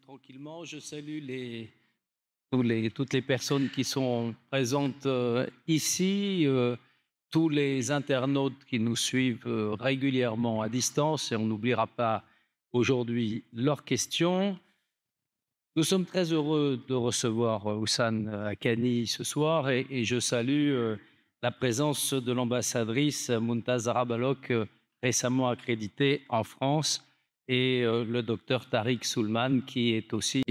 tranquillement. Je salue toutes les personnes qui sont présentes ici, tous les internautes qui nous suivent régulièrement à distance, et on n'oubliera pas aujourd'hui leurs questions. Nous sommes très heureux de recevoir Houssane Haqqani ce soir et je salue la présence de l'ambassadrice Muntazara Balok, récemment accréditée en France, et le docteur Tariq Soulman, qui est aussi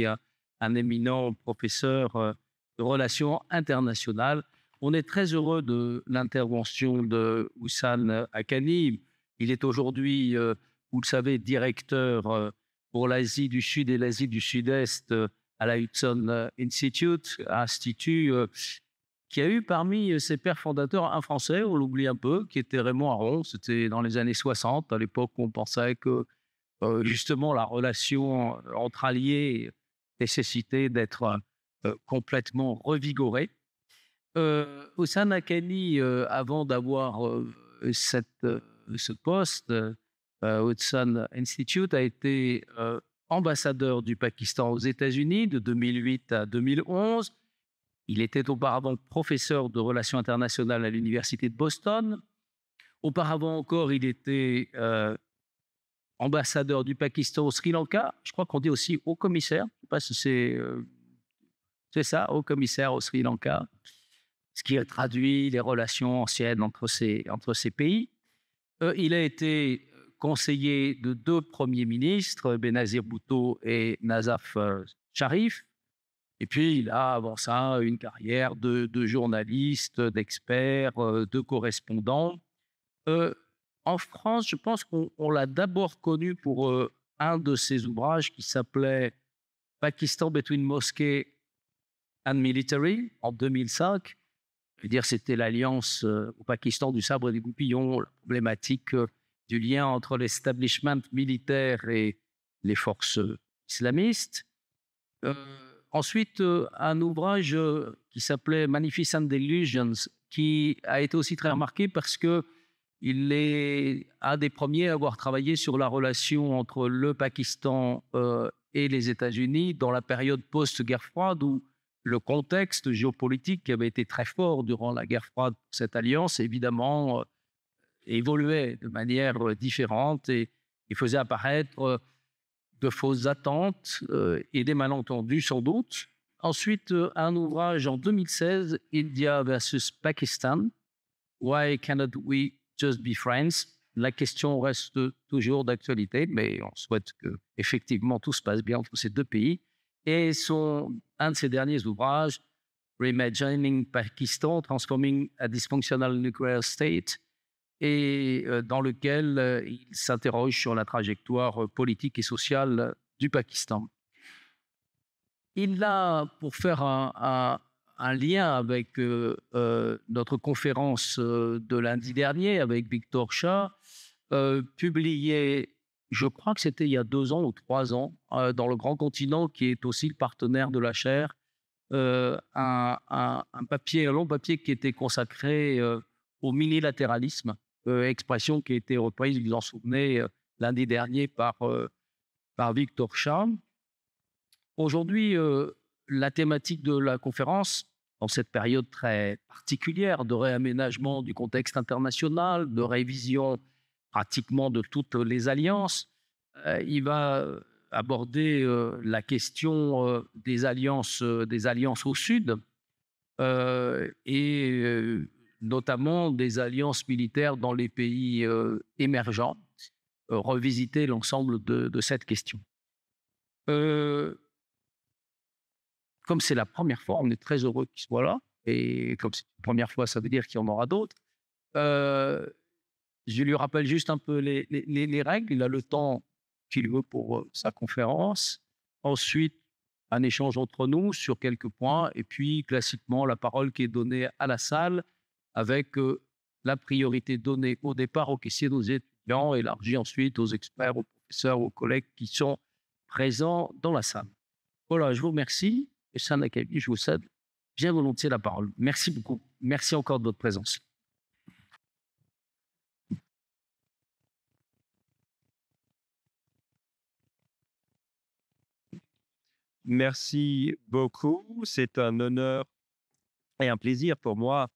un éminent professeur de relations internationales. On est très heureux de l'intervention de Houssane Haqqani. Il est aujourd'hui, vous le savez, directeur pour l'Asie du Sud et l'Asie du Sud-Est à la Hudson Institute, institut qui a eu parmi ses pères fondateurs un Français, on l'oublie un peu, qui était Raymond Aron. C'était dans les années 60, à l'époque où on pensait que justement la relation entre alliés nécessitait d'être complètement revigorée. Houssane Haqqani, avant d'avoir ce poste, Hudson Institute, a été ambassadeur du Pakistan aux États-Unis de 2008 à 2011. Il était auparavant professeur de relations internationales à l'Université de Boston. Auparavant encore, il était ambassadeur du Pakistan au Sri Lanka. Je crois qu'on dit aussi haut commissaire. Je ne sais pas si c'est ça, haut commissaire au Sri Lanka, ce qui a traduit les relations anciennes entre ces pays. Il a été conseiller de deux premiers ministres, Benazir Bhutto et Nazaf Sharif. Et puis, il a, avant ça, une carrière de journaliste, d'expert, de correspondant. En France, je pense qu'on l'a d'abord connu pour un de ses ouvrages qui s'appelait Pakistan Between Mosque and Military, en 2005. Je veux dire, c'était l'alliance au Pakistan du sabre et des goupillons, la problématique du lien entre l'establishment militaire et les forces islamistes. Ensuite, un ouvrage qui s'appelait Magnificent Delusions, qui a été aussi très remarqué parce qu'il est un des premiers à avoir travaillé sur la relation entre le Pakistan et les États-Unis dans la période post-guerre froide, où le contexte géopolitique qui avait été très fort durant la guerre froide pour cette alliance, évidemment, évoluait de manière différente et faisait apparaître de fausses attentes et des malentendus sans doute. Ensuite, un ouvrage en 2016, India versus Pakistan, Why Cannot We Just Be Friends? La question reste toujours d'actualité, mais on souhaite que effectivement tout se passe bien entre ces deux pays. Et un de ses derniers ouvrages, Reimagining Pakistan, Transforming a Dysfunctional Nuclear State, et dans lequel il s'interroge sur la trajectoire politique et sociale du Pakistan. Il a, pour faire un lien avec notre conférence de lundi dernier avec Victor Shah, publié, je crois que c'était il y a 2 ans ou 3 ans, dans Le Grand Continent, qui est aussi le partenaire de la chaire, un long papier qui était consacré au minilatéralisme, expression qui a été reprise, vous vous en souvenez, lundi dernier par Victor Shah. Aujourd'hui, la thématique de la conférence, dans cette période très particulière de réaménagement du contexte international, de révision pratiquement de toutes les alliances, il va aborder la question des alliances au Sud, et notamment des alliances militaires dans les pays émergents, revisiter l'ensemble de cette question. Comme c'est la première fois, on est très heureux qu'il soit là, et comme c'est la première fois, ça veut dire qu'il y en aura d'autres. Je lui rappelle juste un peu les règles. Il a le temps qu'il veut pour sa conférence. Ensuite, un échange entre nous sur quelques points, et puis classiquement la parole qui est donnée à la salle, avec la priorité donnée au départ aux questions aux étudiants, élargie ensuite aux experts, aux professeurs, aux collègues qui sont présents dans la salle. Voilà, je vous remercie. Et Houssane Haqqani, je vous cède bien volontiers la parole. Merci beaucoup. Merci encore de votre présence. Merci beaucoup. C'est un honneur et un plaisir pour moi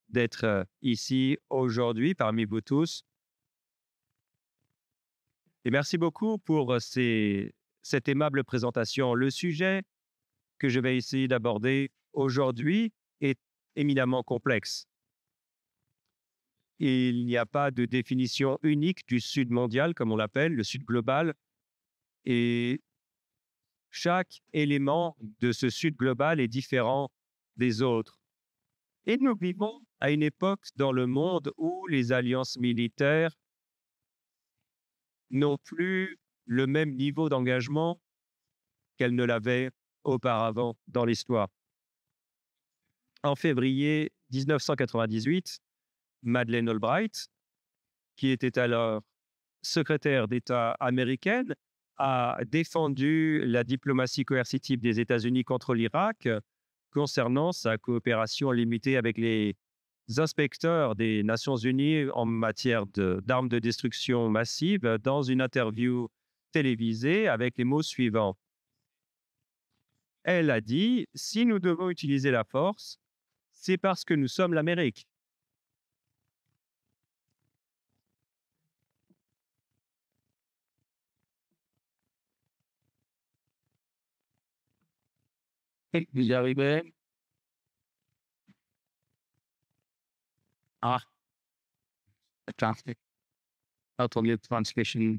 d'être ici aujourd'hui parmi vous tous. Et merci beaucoup pour cette aimable présentation. Le sujet que je vais essayer d'aborder aujourd'hui est éminemment complexe. Il n'y a pas de définition unique du Sud mondial, comme on l'appelle, le Sud global. Et chaque élément de ce Sud global est différent des autres. Et nous vivons à une époque dans le monde où les alliances militaires n'ont plus le même niveau d'engagement qu'elles ne l'avaient auparavant dans l'histoire. En février 1998, Madeleine Albright, qui était alors secrétaire d'État américaine, a défendu la diplomatie coercitive des États-Unis contre l'Irak concernant sa coopération limitée avec les inspecteurs des Nations Unies en matière d'armes de destruction massive dans une interview télévisée avec les mots suivants. Elle a dit: si nous devons utiliser la force, c'est parce que nous sommes l'Amérique. Vous y arrivez? Ah, attends, attendez, translation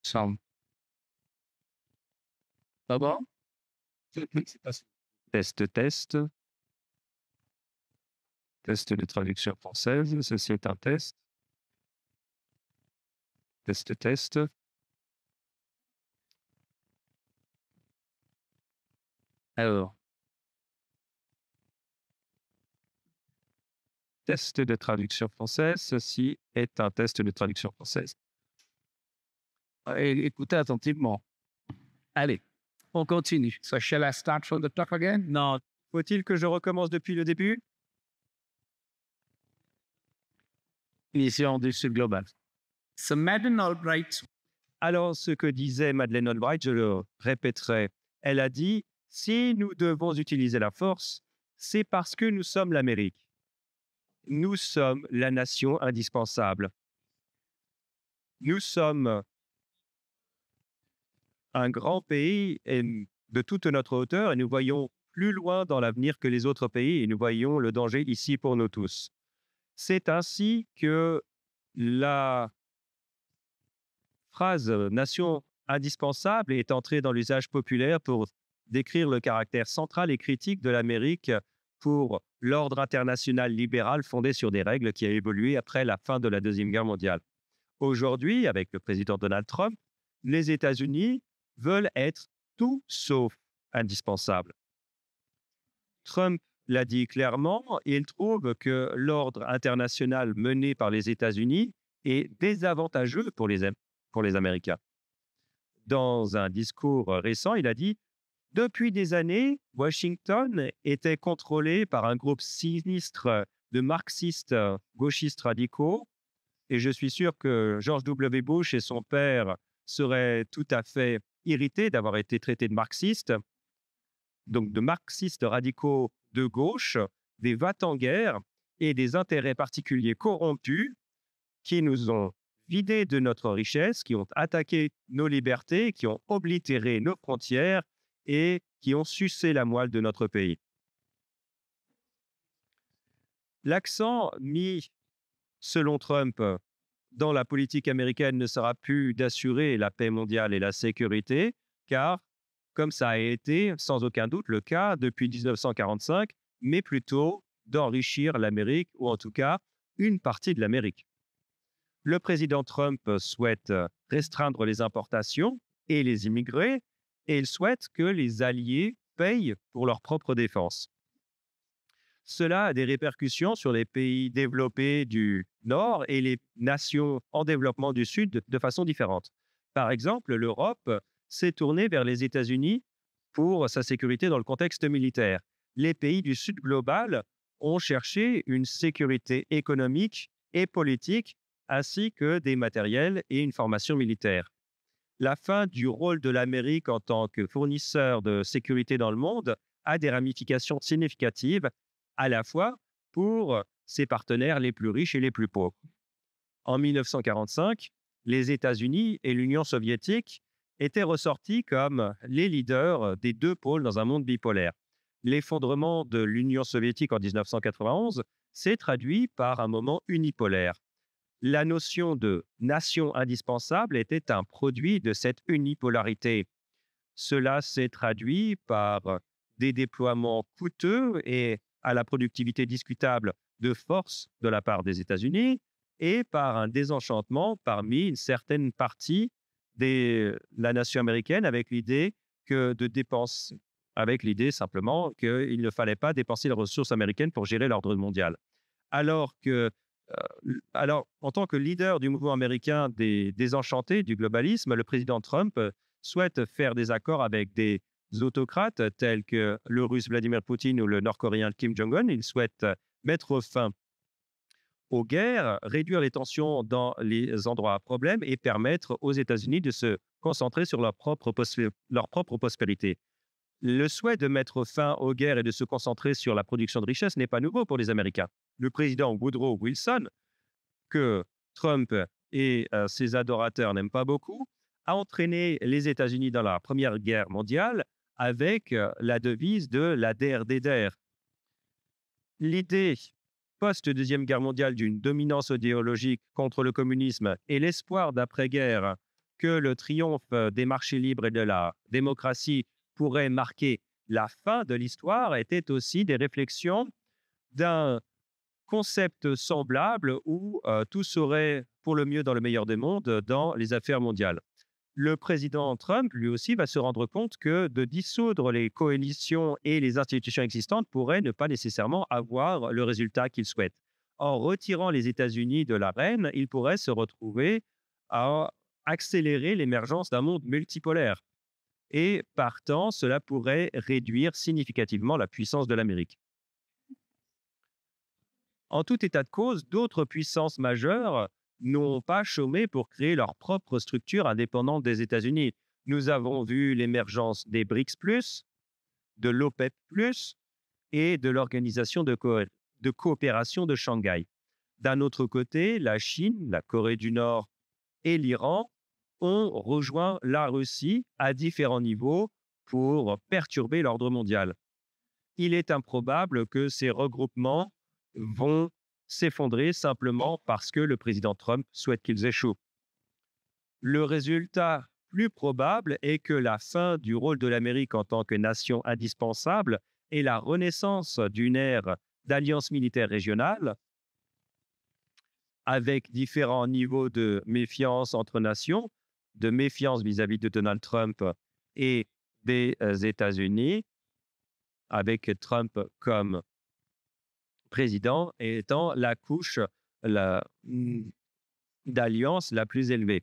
sound. Ça va? Test, test. Test de traduction française. Ceci est un test. Test, test. Alors, Test de traduction française. Ceci est un test de traduction française. écoutez attentivement. Allez, on continue. So shall I start from the top again? Non, faut-il que je recommence depuis le début? Mission du Sud global. So Madeleine Albright. Alors, ce que disait Madeleine Albright, je le répéterai. Elle a dit: si nous devons utiliser la force, c'est parce que nous sommes l'Amérique. Nous sommes la nation indispensable. Nous sommes un grand pays de toute notre hauteur et nous voyons plus loin dans l'avenir que les autres pays et nous voyons le danger ici pour nous tous. C'est ainsi que la phrase nation indispensable est entrée dans l'usage populaire pour décrire le caractère central et critique de l'Amérique pour l'ordre international libéral fondé sur des règles qui a évolué après la fin de la Deuxième Guerre mondiale. Aujourd'hui, avec le président Donald Trump, les États-Unis veulent être tout sauf indispensables. Trump l'a dit clairement, il trouve que l'ordre international mené par les États-Unis est désavantageux pour les Américains. Dans un discours récent, il a dit: depuis des années, Washington était contrôlé par un groupe sinistre de marxistes gauchistes radicaux et je suis sûr que George W. Bush et son père seraient tout à fait irrités d'avoir été traités de marxistes, donc de marxistes radicaux de gauche, des va-t-en-guerre et des intérêts particuliers corrompus qui nous ont vidés de notre richesse, qui ont attaqué nos libertés, qui ont oblitéré nos frontières et qui ont sucé la moelle de notre pays. L'accent mis, selon Trump, dans la politique américaine ne sera plus d'assurer la paix mondiale et la sécurité, car, comme ça a été sans aucun doute le cas depuis 1945, mais plutôt d'enrichir l'Amérique, ou en tout cas une partie de l'Amérique. Le président Trump souhaite restreindre les importations et les immigrés, et il souhaite que les alliés payent pour leur propre défense. Cela a des répercussions sur les pays développés du Nord et les nations en développement du Sud de façon différente. Par exemple, l'Europe s'est tournée vers les États-Unis pour sa sécurité dans le contexte militaire. Les pays du Sud global ont cherché une sécurité économique et politique, ainsi que des matériels et une formation militaire. La fin du rôle de l'Amérique en tant que fournisseur de sécurité dans le monde a des ramifications significatives à la fois pour ses partenaires les plus riches et les plus pauvres. En 1945, les États-Unis et l'Union soviétique étaient ressortis comme les leaders des deux pôles dans un monde bipolaire. L'effondrement de l'Union soviétique en 1991 s'est traduit par un moment unipolaire. La notion de nation indispensable était un produit de cette unipolarité. Cela s'est traduit par des déploiements coûteux et à la productivité discutable de force de la part des États-Unis et par un désenchantement parmi une certaine partie de la nation américaine avec l'idée que de dépenses, avec l'idée simplement qu'il ne fallait pas dépenser les ressources américaines pour gérer l'ordre mondial. Alors que en tant que leader du mouvement américain des désenchantés du globalisme, le président Trump souhaite faire des accords avec des autocrates tels que le russe Vladimir Poutine ou le nord-coréen Kim Jong-un. Il souhaite mettre fin aux guerres, réduire les tensions dans les endroits à problème et permettre aux États-Unis de se concentrer sur leur propre prospérité. Le souhait de mettre fin aux guerres et de se concentrer sur la production de richesses n'est pas nouveau pour les Américains. Le président Woodrow Wilson, que Trump et ses adorateurs n'aiment pas beaucoup, a entraîné les États-Unis dans la Première Guerre mondiale avec la devise de la der des der. L'idée post-Deuxième Guerre mondiale d'une dominance idéologique contre le communisme et l'espoir d'après-guerre que le triomphe des marchés libres et de la démocratie pourrait marquer la fin de l'histoire étaient aussi des réflexions d'un concept semblable où tout serait pour le mieux dans le meilleur des mondes dans les affaires mondiales. Le président Trump, lui aussi, va se rendre compte que de dissoudre les coalitions et les institutions existantes pourrait ne pas nécessairement avoir le résultat qu'il souhaite. En retirant les États-Unis de l'arène, il pourrait se retrouver à accélérer l'émergence d'un monde multipolaire. Et partant, cela pourrait réduire significativement la puissance de l'Amérique. En tout état de cause, d'autres puissances majeures n'ont pas chômé pour créer leur propre structure indépendante des États-Unis. Nous avons vu l'émergence des BRICS+, de l'OPEP+, et de l'Organisation de coopération de Shanghai. D'un autre côté, la Chine, la Corée du Nord et l'Iran ont rejoint la Russie à différents niveaux pour perturber l'ordre mondial. Il est improbable que ces regroupements vont s'effondrer simplement parce que le président Trump souhaite qu'ils échouent. Le résultat plus probable est que la fin du rôle de l'Amérique en tant que nation indispensable et la renaissance d'une ère d'alliance militaire régionale avec différents niveaux de méfiance entre nations, de méfiance vis-à-vis de Donald Trump et des États-Unis, avec Trump comme président étant la couche d'alliance la plus élevée.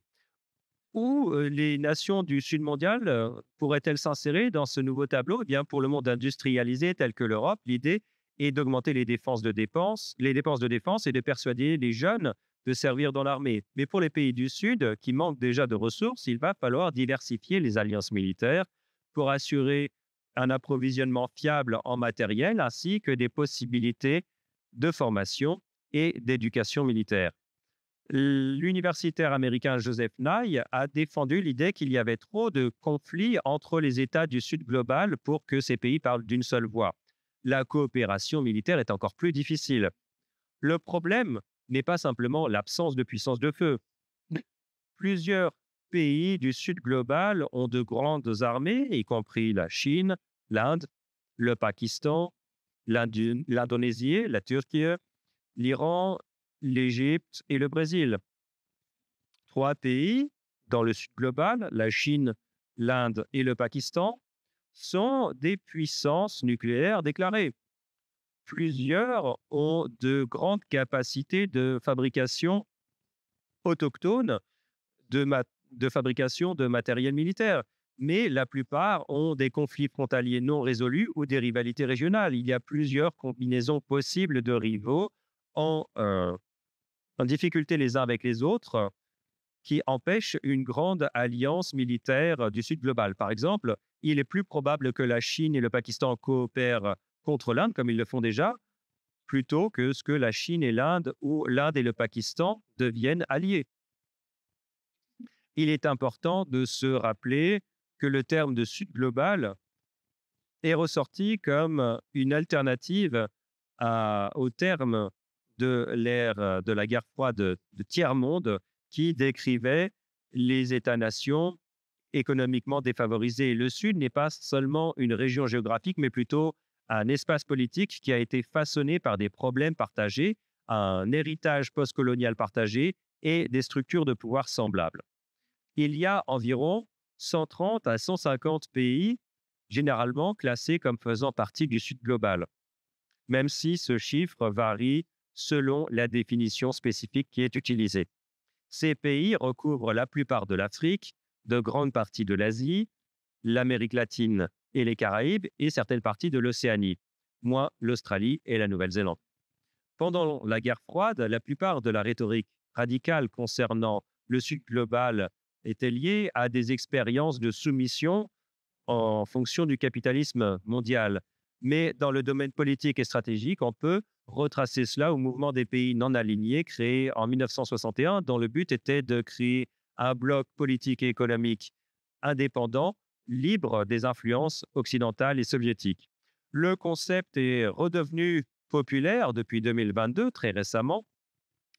Où les nations du Sud mondial pourraient-elles s'insérer dans ce nouveau tableau? Eh bien, pour le monde industrialisé tel que l'Europe, l'idée est d'augmenter les dépenses de défense et de persuader les jeunes de servir dans l'armée. Mais pour les pays du Sud qui manquent déjà de ressources, il va falloir diversifier les alliances militaires pour assurer un approvisionnement fiable en matériel ainsi que des possibilités de formation et d'éducation militaire. L'universitaire américain Joseph Nye a défendu l'idée qu'il y avait trop de conflits entre les États du Sud global pour que ces pays parlent d'une seule voix. La coopération militaire est encore plus difficile. Le problème n'est pas simplement l'absence de puissance de feu. Plusieurs pays du Sud global ont de grandes armées, y compris la Chine, l'Inde, le Pakistan, l'Indonésie, la Turquie, l'Iran, l'Égypte et le Brésil. 3 pays dans le Sud global, la Chine, l'Inde et le Pakistan, sont des puissances nucléaires déclarées. Plusieurs ont de grandes capacités de fabrication autochtone, de fabrication de matériel militaire. Mais la plupart ont des conflits frontaliers non résolus ou des rivalités régionales. Il y a plusieurs combinaisons possibles de rivaux en difficulté les uns avec les autres qui empêchent une grande alliance militaire du Sud global. Par exemple, il est plus probable que la Chine et le Pakistan coopèrent contre l'Inde, comme ils le font déjà, plutôt que ce que la Chine et l'Inde ou l'Inde et le Pakistan deviennent alliés. Il est important de se rappeler que le terme de Sud global est ressorti comme une alternative au terme de l'ère de la guerre froide de tiers-monde qui décrivait les États-nations économiquement défavorisés. Le Sud n'est pas seulement une région géographique, mais plutôt un espace politique qui a été façonné par des problèmes partagés, un héritage postcolonial partagé et des structures de pouvoir semblables. Il y a environ 130 à 150 pays, généralement classés comme faisant partie du Sud global, même si ce chiffre varie selon la définition spécifique qui est utilisée. Ces pays recouvrent la plupart de l'Afrique, de grandes parties de l'Asie, l'Amérique latine et les Caraïbes et certaines parties de l'Océanie, moins l'Australie et la Nouvelle-Zélande. Pendant la guerre froide, la plupart de la rhétorique radicale concernant le Sud global était liée à des expériences de soumission en fonction du capitalisme mondial. Mais dans le domaine politique et stratégique, on peut retracer cela au mouvement des pays non alignés créé en 1961, dont le but était de créer un bloc politique et économique indépendant, libre des influences occidentales et soviétiques. Le concept est redevenu populaire depuis 2022, très récemment,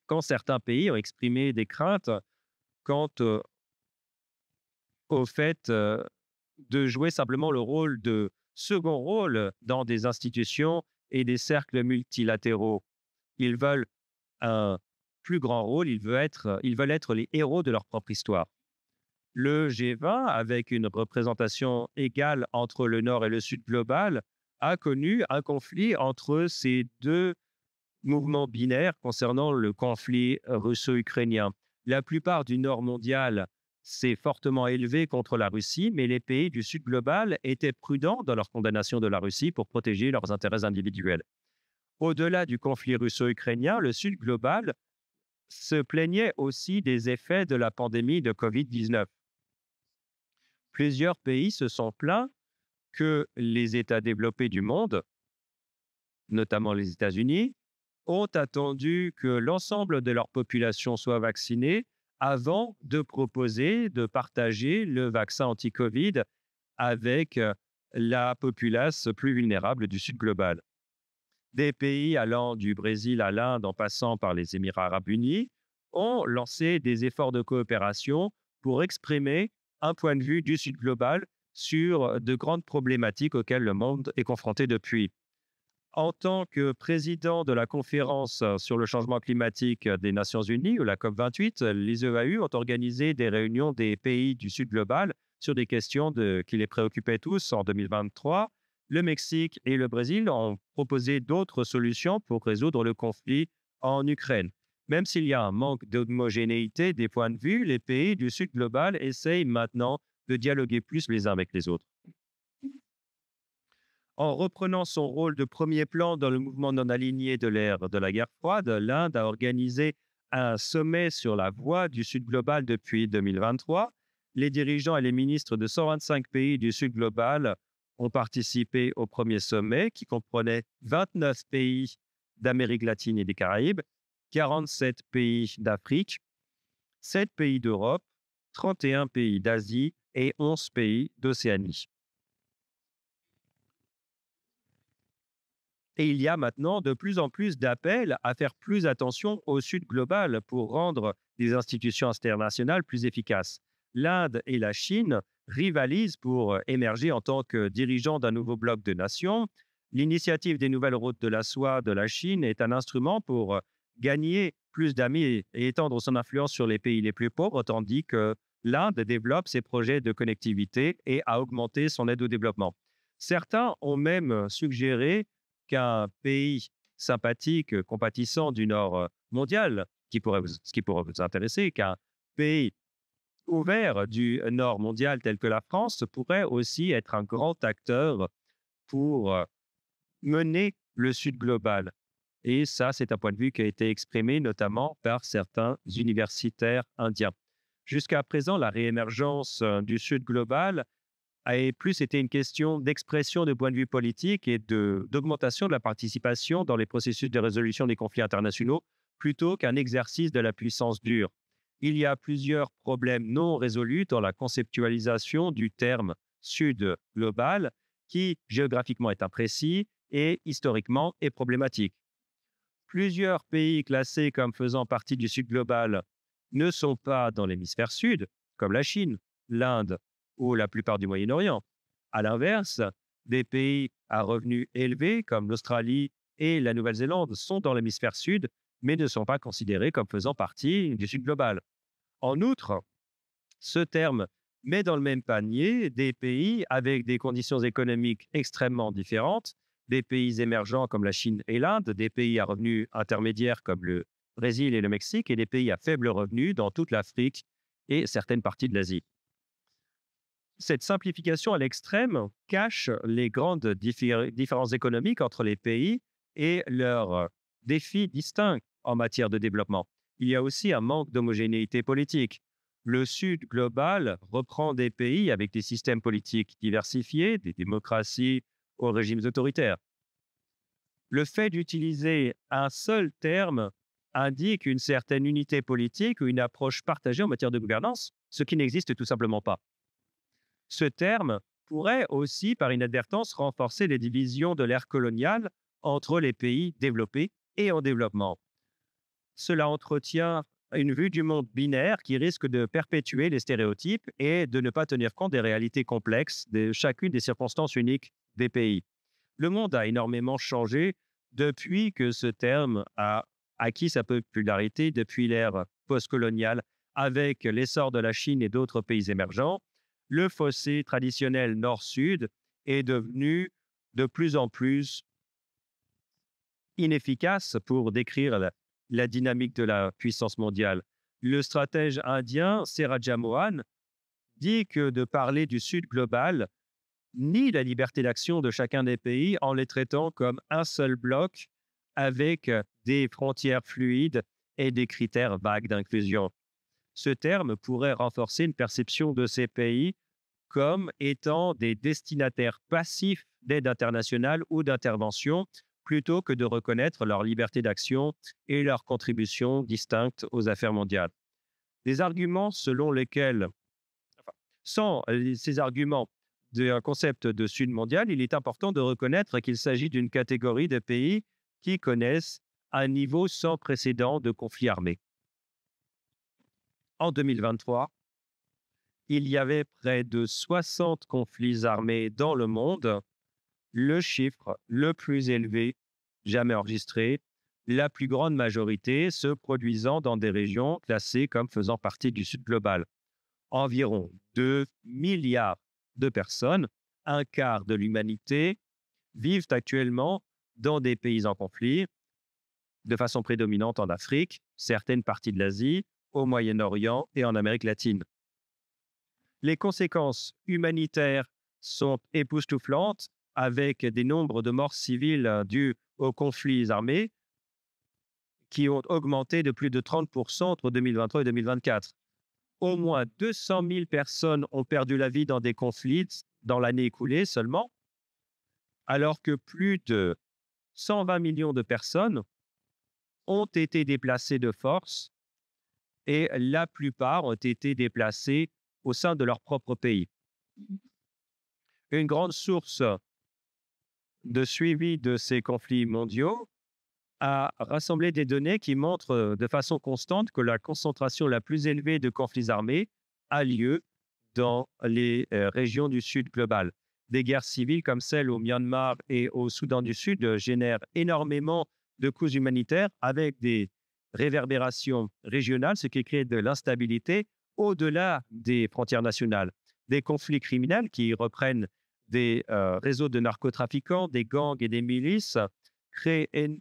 quand certains pays ont exprimé des craintes quant au fait de jouer simplement le rôle de second rôle dans des institutions et des cercles multilatéraux. Ils veulent un plus grand rôle, ils veulent être les héros de leur propre histoire. Le G20, avec une représentation égale entre le Nord et le Sud global, a connu un conflit entre ces deux mouvements binaires concernant le conflit russo-ukrainien. La plupart du Nord mondial s'est fortement élevé contre la Russie, mais les pays du Sud global étaient prudents dans leur condamnation de la Russie pour protéger leurs intérêts individuels. Au-delà du conflit russo-ukrainien, le Sud global se plaignait aussi des effets de la pandémie de COVID-19. Plusieurs pays se sont plaints que les États développés du monde, notamment les États-Unis, ont attendu que l'ensemble de leur population soit vaccinée avant de proposer de partager le vaccin anti-Covid avec la populace plus vulnérable du Sud global. Des pays allant du Brésil à l'Inde en passant par les Émirats arabes unis ont lancé des efforts de coopération pour exprimer un point de vue du Sud global sur de grandes problématiques auxquelles le monde est confronté depuis. En tant que président de la conférence sur le changement climatique des Nations Unies, ou la COP28, les EAU ont organisé des réunions des pays du Sud global sur des questions qui les préoccupaient tous en 2023. Le Mexique et le Brésil ont proposé d'autres solutions pour résoudre le conflit en Ukraine. Même s'il y a un manque d'homogénéité des points de vue, les pays du Sud global essayent maintenant de dialoguer plus les uns avec les autres. En reprenant son rôle de premier plan dans le mouvement non aligné de l'ère de la guerre froide, l'Inde a organisé un sommet sur la voie du Sud global depuis 2023. Les dirigeants et les ministres de 125 pays du Sud global ont participé au premier sommet qui comprenait 29 pays d'Amérique latine et des Caraïbes, 47 pays d'Afrique, 7 pays d'Europe, 31 pays d'Asie et 11 pays d'Océanie. Et il y a maintenant de plus en plus d'appels à faire plus attention au Sud global pour rendre les institutions internationales plus efficaces. L'Inde et la Chine rivalisent pour émerger en tant que dirigeants d'un nouveau bloc de nations. L'initiative des nouvelles routes de la soie de la Chine est un instrument pour gagner plus d'amis et étendre son influence sur les pays les plus pauvres, tandis que l'Inde développe ses projets de connectivité et a augmenté son aide au développement. Certains ont même suggéré qu'un pays sympathique, compatissant du Nord mondial, ce qui pourrait vous intéresser, qu'un pays ouvert du Nord mondial tel que la France pourrait aussi être un grand acteur pour mener le Sud global. Et ça, c'est un point de vue qui a été exprimé notamment par certains universitaires indiens. Jusqu'à présent, la réémergence du Sud global a plus été une question d'expression de point de vue politique et d'augmentation de la participation dans les processus de résolution des conflits internationaux, plutôt qu'un exercice de la puissance dure. Il y a plusieurs problèmes non résolus dans la conceptualisation du terme Sud global, qui géographiquement est imprécis et historiquement est problématique. Plusieurs pays classés comme faisant partie du Sud global ne sont pas dans l'hémisphère sud, comme la Chine, l'Inde ou la plupart du Moyen-Orient. À l'inverse, des pays à revenus élevés comme l'Australie et la Nouvelle-Zélande sont dans l'hémisphère sud, mais ne sont pas considérés comme faisant partie du Sud global. En outre, ce terme met dans le même panier des pays avec des conditions économiques extrêmement différentes, des pays émergents comme la Chine et l'Inde, des pays à revenus intermédiaires comme le Brésil et le Mexique, et des pays à faible revenu dans toute l'Afrique et certaines parties de l'Asie. Cette simplification à l'extrême cache les grandes différences économiques entre les pays et leurs défis distincts en matière de développement. Il y a aussi un manque d'homogénéité politique. Le Sud global reprend des pays avec des systèmes politiques diversifiés, des démocraties aux régimes autoritaires. Le fait d'utiliser un seul terme indique une certaine unité politique ou une approche partagée en matière de gouvernance, ce qui n'existe tout simplement pas. Ce terme pourrait aussi, par inadvertance, renforcer les divisions de l'ère coloniale entre les pays développés et en développement. Cela entretient une vue du monde binaire qui risque de perpétuer les stéréotypes et de ne pas tenir compte des réalités complexes de chacune des circonstances uniques des pays. Le monde a énormément changé depuis que ce terme a acquis sa popularité depuis l'ère postcoloniale, avec l'essor de la Chine et d'autres pays émergents. Le fossé traditionnel nord-sud est devenu de plus en plus inefficace pour décrire la dynamique de la puissance mondiale. Le stratège indien Seraja Mohan dit que de parler du Sud global nie la liberté d'action de chacun des pays en les traitant comme un seul bloc avec des frontières fluides et des critères vagues d'inclusion. Ce terme pourrait renforcer une perception de ces pays comme étant des destinataires passifs d'aide internationale ou d'intervention, plutôt que de reconnaître leur liberté d'action et leur contribution distincte aux affaires mondiales. Des arguments selon lesquels, sans ces arguments d'un concept de Sud mondial, il est important de reconnaître qu'il s'agit d'une catégorie de pays qui connaissent un niveau sans précédent de conflits armés. En 2023, il y avait près de 60 conflits armés dans le monde, le chiffre le plus élevé jamais enregistré, la plus grande majorité se produisant dans des régions classées comme faisant partie du Sud global. Environ 2 milliards de personnes, un quart de l'humanité, vivent actuellement dans des pays en conflit, de façon prédominante en Afrique, certaines parties de l'Asie, au Moyen-Orient et en Amérique latine. Les conséquences humanitaires sont époustouflantes, avec des nombres de morts civiles dus aux conflits armés qui ont augmenté de plus de 30% entre 2023 et 2024. Au moins 200 000 personnes ont perdu la vie dans des conflits dans l'année écoulée seulement, alors que plus de 120 millions de personnes ont été déplacées de force et la plupart ont été déplacées au sein de leur propre pays. Une grande source de suivi de ces conflits mondiaux a rassemblé des données qui montrent de façon constante que la concentration la plus élevée de conflits armés a lieu dans les régions du Sud global. Des guerres civiles comme celle au Myanmar et au Soudan du Sud génèrent énormément de coûts humanitaires avec des réverbérations régionales, ce qui crée de l'instabilité au-delà des frontières nationales. Des conflits criminels qui reprennent des réseaux de narcotrafiquants, des gangs et des milices créent une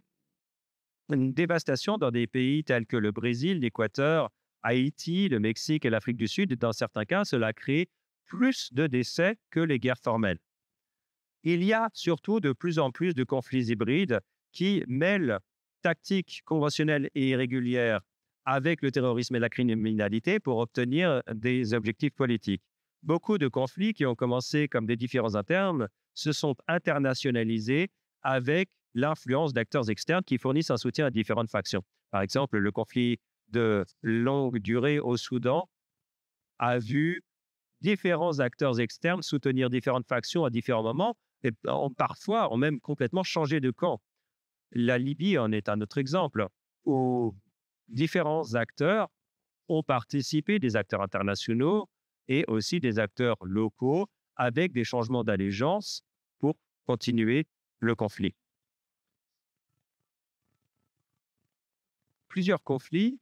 dévastation dans des pays tels que le Brésil, l'Équateur, Haïti, le Mexique et l'Afrique du Sud. Dans certains cas, cela crée plus de décès que les guerres formelles. Il y a surtout de plus en plus de conflits hybrides qui mêlent tactiques conventionnelles et irrégulières avec le terrorisme et la criminalité pour obtenir des objectifs politiques. Beaucoup de conflits qui ont commencé comme des différends internes se sont internationalisés avec l'influence d'acteurs externes qui fournissent un soutien à différentes factions. Par exemple, le conflit de longue durée au Soudan a vu différents acteurs externes soutenir différentes factions à différents moments et parfois ont même complètement changé de camp. La Libye en est un autre exemple où différents acteurs ont participé, des acteurs internationaux et aussi des acteurs locaux, avec des changements d'allégeance pour continuer le conflit. Plusieurs conflits,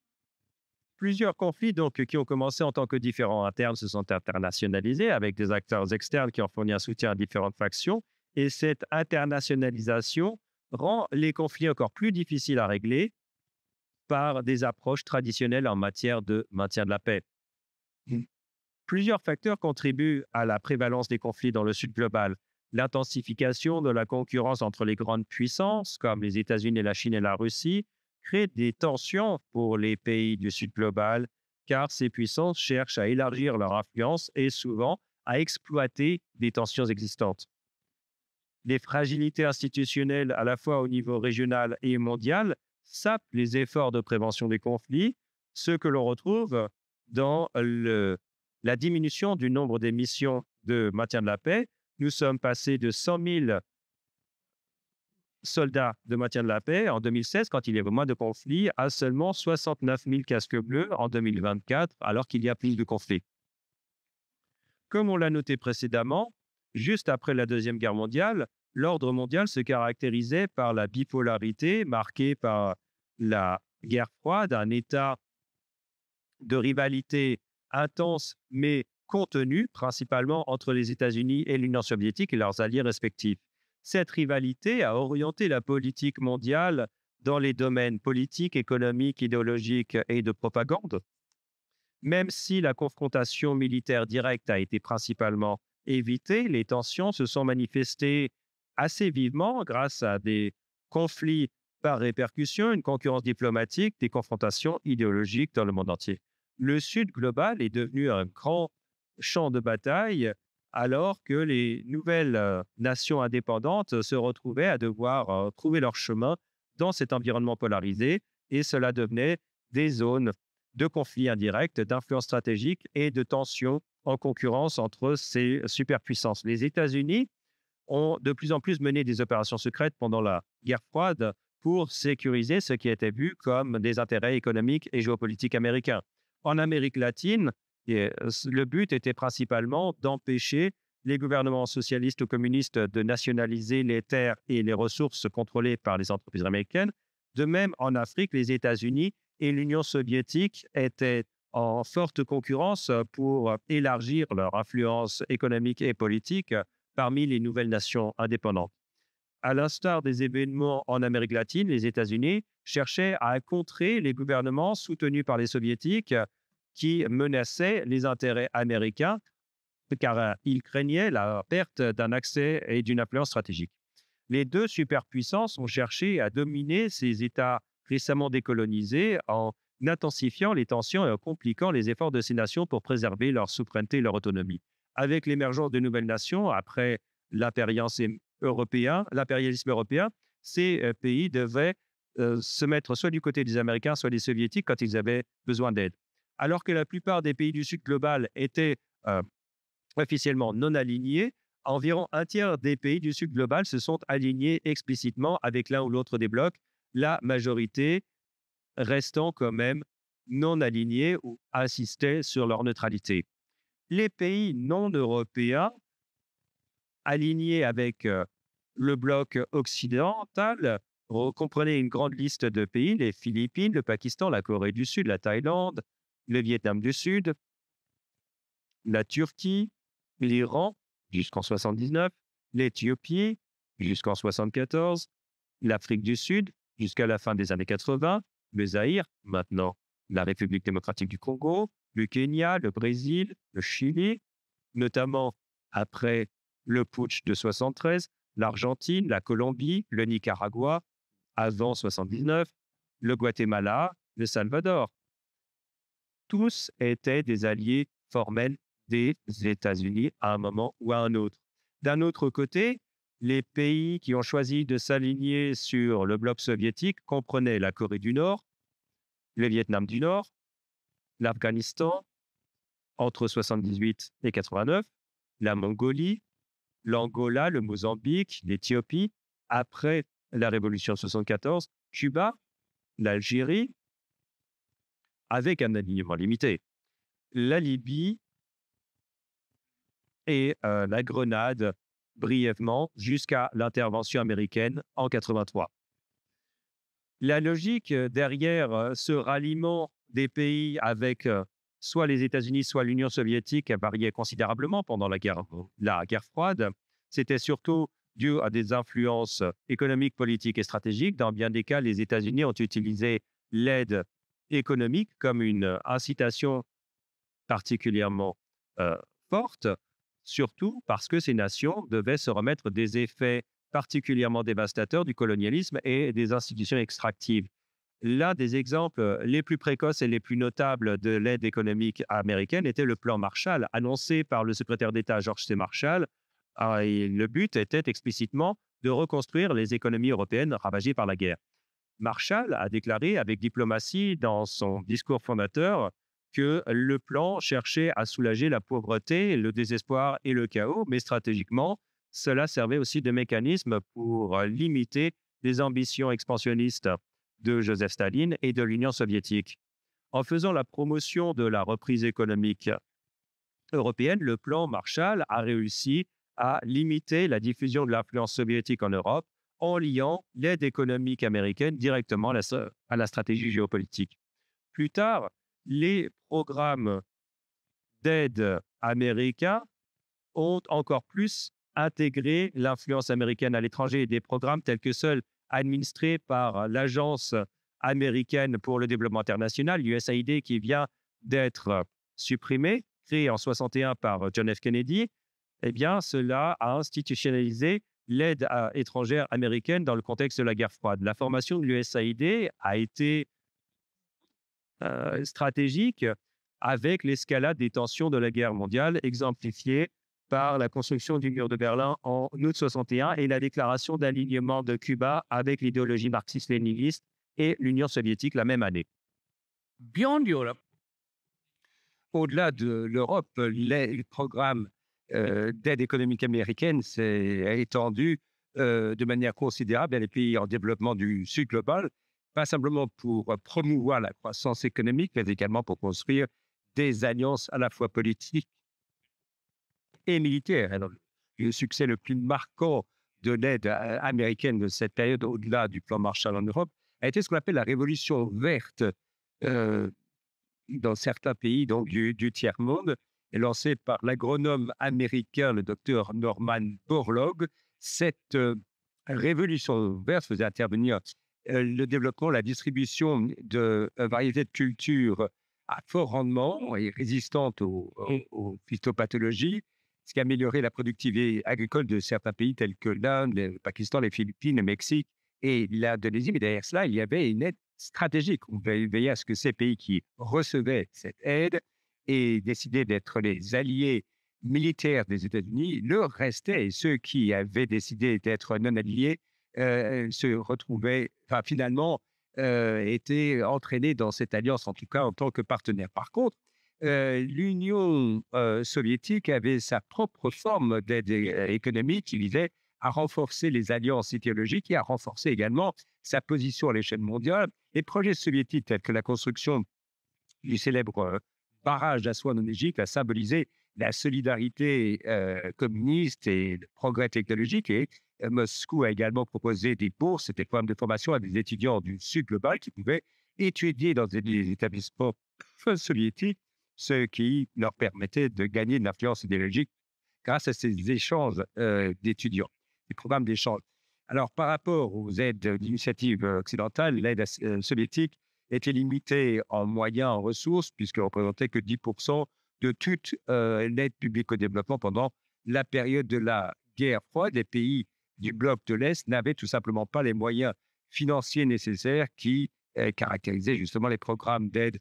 plusieurs conflits donc, qui ont commencé en tant que différends internes se sont internationalisés avec des acteurs externes qui ont fourni un soutien à différentes factions. Et cette internationalisation rend les conflits encore plus difficiles à régler par des approches traditionnelles en matière de maintien de la paix. Plusieurs facteurs contribuent à la prévalence des conflits dans le Sud global. L'intensification de la concurrence entre les grandes puissances, comme les États-Unis, la Chine et la Russie, crée des tensions pour les pays du Sud global, car ces puissances cherchent à élargir leur influence et souvent à exploiter des tensions existantes. Les fragilités institutionnelles, à la fois au niveau régional et mondial, sapent les efforts de prévention des conflits, ce que l'on retrouve dans la diminution du nombre des missions de maintien de la paix. Nous sommes passés de 100 000 soldats de maintien de la paix en 2016, quand il y avait moins de conflits, à seulement 69 000 casques bleus en 2024, alors qu'il y a plus de conflits. Comme on l'a noté précédemment, juste après la Deuxième Guerre mondiale, l'ordre mondial se caractérisait par la bipolarité marquée par la guerre froide, un état de rivalité intense mais contenue, principalement entre les États-Unis et l'Union soviétique et leurs alliés respectifs. Cette rivalité a orienté la politique mondiale dans les domaines politiques, économiques, idéologiques et de propagande. Même si la confrontation militaire directe a été principalement évitée, les tensions se sont manifestées assez vivement grâce à des conflits par répercussion, une concurrence diplomatique, des confrontations idéologiques dans le monde entier. Le Sud global est devenu un grand champ de bataille alors que les nouvelles nations indépendantes se retrouvaient à devoir trouver leur chemin dans cet environnement polarisé et cela devenait des zones de conflits indirects, d'influence stratégique et de tensions en concurrence entre ces superpuissances. Les États-Unis ont de plus en plus mené des opérations secrètes pendant la guerre froide pour sécuriser ce qui était vu comme des intérêts économiques et géopolitiques américains. En Amérique latine, le but était principalement d'empêcher les gouvernements socialistes ou communistes de nationaliser les terres et les ressources contrôlées par les entreprises américaines. De même, en Afrique, les États-Unis et l'Union soviétique étaient en forte concurrence pour élargir leur influence économique et politique parmi les nouvelles nations indépendantes. À l'instar des événements en Amérique latine, les États-Unis cherchaient à contrer les gouvernements soutenus par les soviétiques qui menaçaient les intérêts américains car ils craignaient la perte d'un accès et d'une influence stratégique. Les deux superpuissances ont cherché à dominer ces États récemment décolonisés en intensifiant les tensions et en compliquant les efforts de ces nations pour préserver leur souveraineté et leur autonomie. Avec l'émergence de nouvelles nations, après l'impérialisme européen, ces pays devaient se mettre soit du côté des Américains, soit des Soviétiques quand ils avaient besoin d'aide. Alors que la plupart des pays du Sud global étaient officiellement non alignés, environ un tiers des pays du Sud global se sont alignés explicitement avec l'un ou l'autre des blocs, la majorité restant quand même non alignés ou insistaient sur leur neutralité. Les pays non européens alignés avec le bloc occidental comprenaient une grande liste de pays, les Philippines, le Pakistan, la Corée du Sud, la Thaïlande, le Vietnam du Sud, la Turquie, l'Iran jusqu'en 79, l'Éthiopie jusqu'en 74, l'Afrique du Sud jusqu'à la fin des années 80, le Zaïre, maintenant la République démocratique du Congo, le Kenya, le Brésil, le Chili, notamment après le putsch de 73, l'Argentine, la Colombie, le Nicaragua, avant 79, le Guatemala, le Salvador. tous étaient des alliés formels des États-Unis à un moment ou à un autre. D'un autre côté, les pays qui ont choisi de s'aligner sur le bloc soviétique comprenaient la Corée du Nord, le Vietnam du Nord, l'Afghanistan entre 78 et 89, la Mongolie, l'Angola, le Mozambique, l'Éthiopie, après la révolution de 74, Cuba, l'Algérie, avec un alignement limité, la Libye et la Grenade, brièvement, jusqu'à l'intervention américaine en 83. La logique derrière ce ralliement des pays avec soit les États-Unis, soit l'Union soviétique a varié considérablement pendant la guerre froide. C'était surtout dû à des influences économiques, politiques et stratégiques. Dans bien des cas, les États-Unis ont utilisé l'aide économique comme une incitation particulièrement euh, forte, surtout parce que ces nations devaient se remettre des effets particulièrement dévastateurs du colonialisme et des institutions extractives. L'un des exemples les plus précoces et les plus notables de l'aide économique américaine était le plan Marshall, annoncé par le secrétaire d'État George C. Marshall. Et le but était explicitement de reconstruire les économies européennes ravagées par la guerre. Marshall a déclaré avec diplomatie dans son discours fondateur que le plan cherchait à soulager la pauvreté, le désespoir et le chaos, mais stratégiquement, cela servait aussi de mécanisme pour limiter les ambitions expansionnistes de Joseph Staline et de l'Union soviétique. En faisant la promotion de la reprise économique européenne, le plan Marshall a réussi à limiter la diffusion de l'influence soviétique en Europe en liant l'aide économique américaine directement à la stratégie géopolitique. Plus tard, les programmes d'aide américains ont encore plus intégré l'influence américaine à l'étranger et des programmes tels que ceux administrés par l'Agence américaine pour le développement international, USAID, qui vient d'être supprimé, créé en 61 par John F. Kennedy. Eh bien, cela a institutionnalisé l'aide étrangère américaine dans le contexte de la guerre froide. La formation de l'USAID a été stratégique avec l'escalade des tensions de la guerre mondiale, exemplifiée par la construction du mur de Berlin en août 61 et la déclaration d'alignement de Cuba avec l'idéologie marxiste-léniniste et l'Union soviétique la même année. Beyond Europe, Au-delà de l'Europe, les programmes d'aide économique américaine s'est étendu de manière considérable à les pays en développement du Sud global, pas simplement pour promouvoir la croissance économique, mais également pour construire des alliances à la fois politiques et militaires. Alors, le succès le plus marquant de l'aide américaine de cette période, au-delà du plan Marshall en Europe, a été ce qu'on appelle la révolution verte euh, dans certains pays donc du tiers-monde, est lancée par l'agronome américain, le docteur Norman Borlaug. Cette révolution verte faisait intervenir le développement, la distribution de variétés de cultures à fort rendement et résistantes aux phytopathologies, ce qui a amélioré la productivité agricole de certains pays tels que l'Inde, le Pakistan, les Philippines, le Mexique et l'Indonésie. Mais derrière cela, il y avait une aide stratégique. On veillait à ce que ces pays qui recevaient cette aide et décidaient d'être les alliés militaires des États-Unis le restaient. Et ceux qui avaient décidé d'être non-alliés se retrouvaient, enfin, finalement, étaient entraînés dans cette alliance, en tout cas en tant que partenaire. Par contre, l'Union soviétique avait sa propre forme d'aide économique qui visait à renforcer les alliances idéologiques et à renforcer également sa position à l'échelle mondiale. Les projets soviétiques tels que la construction du célèbre barrage d'Aswan en Égypte a symbolisé la solidarité communiste et le progrès technologique. Et Moscou a également proposé des bourses et des programmes de formation à des étudiants du Sud global qui pouvaient étudier dans des établissements soviétiques, ce qui leur permettait de gagner de l'influence idéologique grâce à ces échanges d'étudiants, des programmes d'échange. Alors, par rapport aux aides d'initiative occidentale, l'aide soviétique était limitée en moyens, en ressources, puisqu'elle ne représentait que 10% de toute l'aide publique au développement pendant la période de la guerre froide. Les pays du bloc de l'Est n'avaient tout simplement pas les moyens financiers nécessaires qui caractérisaient justement les programmes d'aide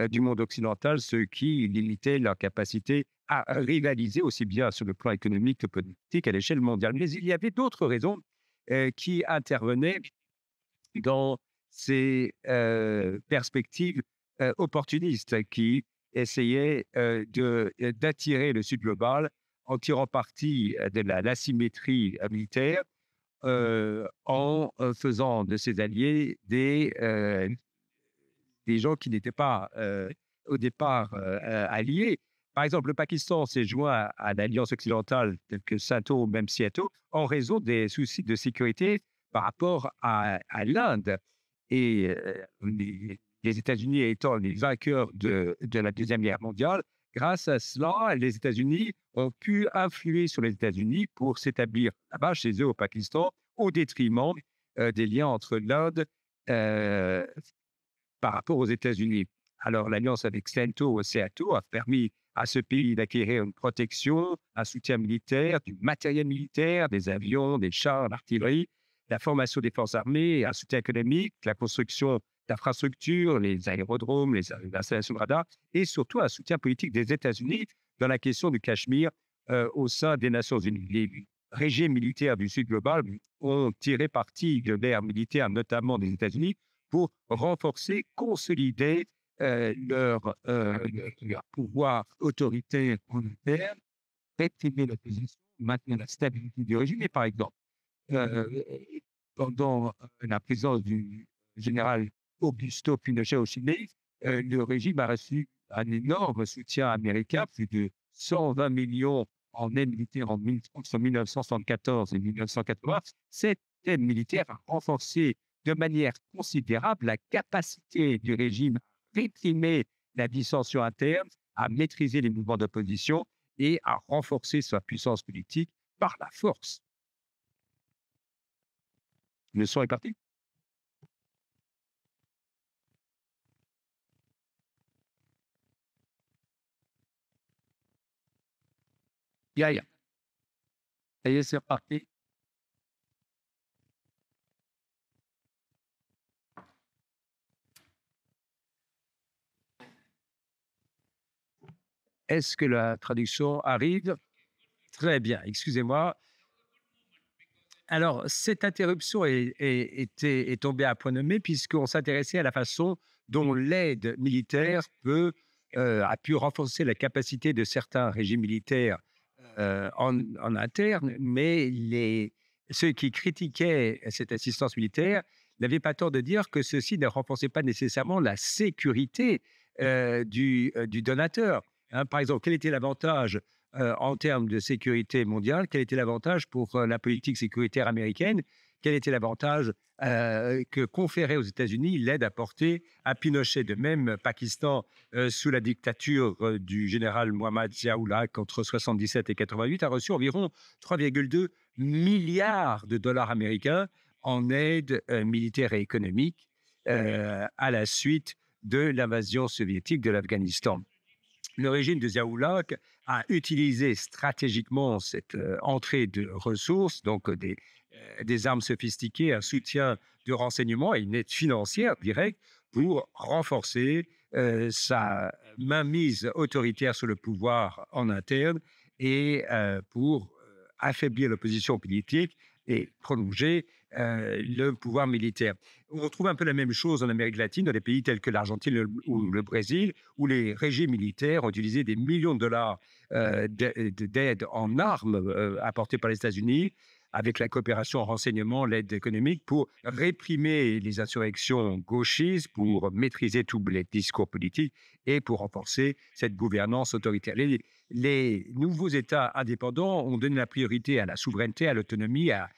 du monde occidental, ce qui limitait leur capacité à rivaliser aussi bien sur le plan économique que politique à l'échelle mondiale. Mais il y avait d'autres raisons qui intervenaient dans ces perspectives opportunistes qui essayaient d'attirer le Sud global en tirant parti de l'asymétrie militaire, en faisant de ses alliés des gens qui n'étaient pas au départ alliés. Par exemple, le Pakistan s'est joint à l'alliance occidentale telle que SATO ou même SIATO en raison des soucis de sécurité par rapport à l'Inde. Et les États-Unis étant les vainqueurs de la Deuxième Guerre mondiale, grâce à cela, les États-Unis ont pu influer sur les États-Unis pour s'établir là-bas, chez eux, au Pakistan, au détriment des liens entre l'Inde par rapport aux États-Unis. Alors, l'alliance avec SEATO a permis à ce pays d'acquérir une protection, un soutien militaire, du matériel militaire, des avions, des chars, l'artillerie, la formation des forces armées, un soutien économique, la construction d'infrastructures, les aérodromes, les installations de radars, et surtout un soutien politique des États-Unis dans la question du Cachemire au sein des Nations Unies. Les régimes militaires du Sud global ont tiré parti de l'ère militaire, notamment des États-Unis, pour renforcer, consolider leur pouvoir autoritaire en interne, réprimer l'opposition, maintenir la stabilité du régime. Et par exemple, pendant la présidence du général Augusto Pinochet au Chili, le régime a reçu un énorme soutien américain, plus de 120 millions en aide militaire entre 1974 et 1980. Cette aide militaire a renforcé de manière considérable la capacité du régime à réprimer la dissension interne, à maîtriser les mouvements d'opposition et à renforcer sa puissance politique par la force. Le son est parti. Ya. Ça y est, c'est reparti. Est-ce que la traduction arrive? Très bien, excusez-moi. Alors, cette interruption est tombée à point nommé puisqu'on s'intéressait à la façon dont l'aide militaire a pu renforcer la capacité de certains régimes militaires en interne, mais ceux qui critiquaient cette assistance militaire n'avaient pas tort de dire que ceci ne renforçait pas nécessairement la sécurité du donateur. Hein. Par exemple, quel était l'avantage en termes de sécurité mondiale? Quel était l'avantage pour la politique sécuritaire américaine? Quel était l'avantage que conférait aux États-Unis l'aide apportée à Pinochet? De même, Pakistan, sous la dictature du général Mohammad Zia-ul-Haq entre 1977 et 1988, a reçu environ 3,2 milliards de dollars américains en aide militaire et économique à la suite de l'invasion soviétique de l'Afghanistan. Le régime de Zia-ul-Haq a utilisé stratégiquement cette entrée de ressources, donc des armes sophistiquées, un soutien de renseignement et une aide financière directe pour renforcer sa mainmise autoritaire sur le pouvoir en interne et pour affaiblir l'opposition politique et prolonger le pouvoir militaire. On retrouve un peu la même chose en Amérique latine, dans des pays tels que l'Argentine ou le Brésil, où les régimes militaires ont utilisé des millions de dollars d'aide en armes apportées par les États-Unis, avec la coopération en renseignement, l'aide économique, pour réprimer les insurrections gauchistes, pour maîtriser tous les discours politiques et pour renforcer cette gouvernance autoritaire. Les nouveaux États indépendants ont donné la priorité à la souveraineté, à l'autonomie, à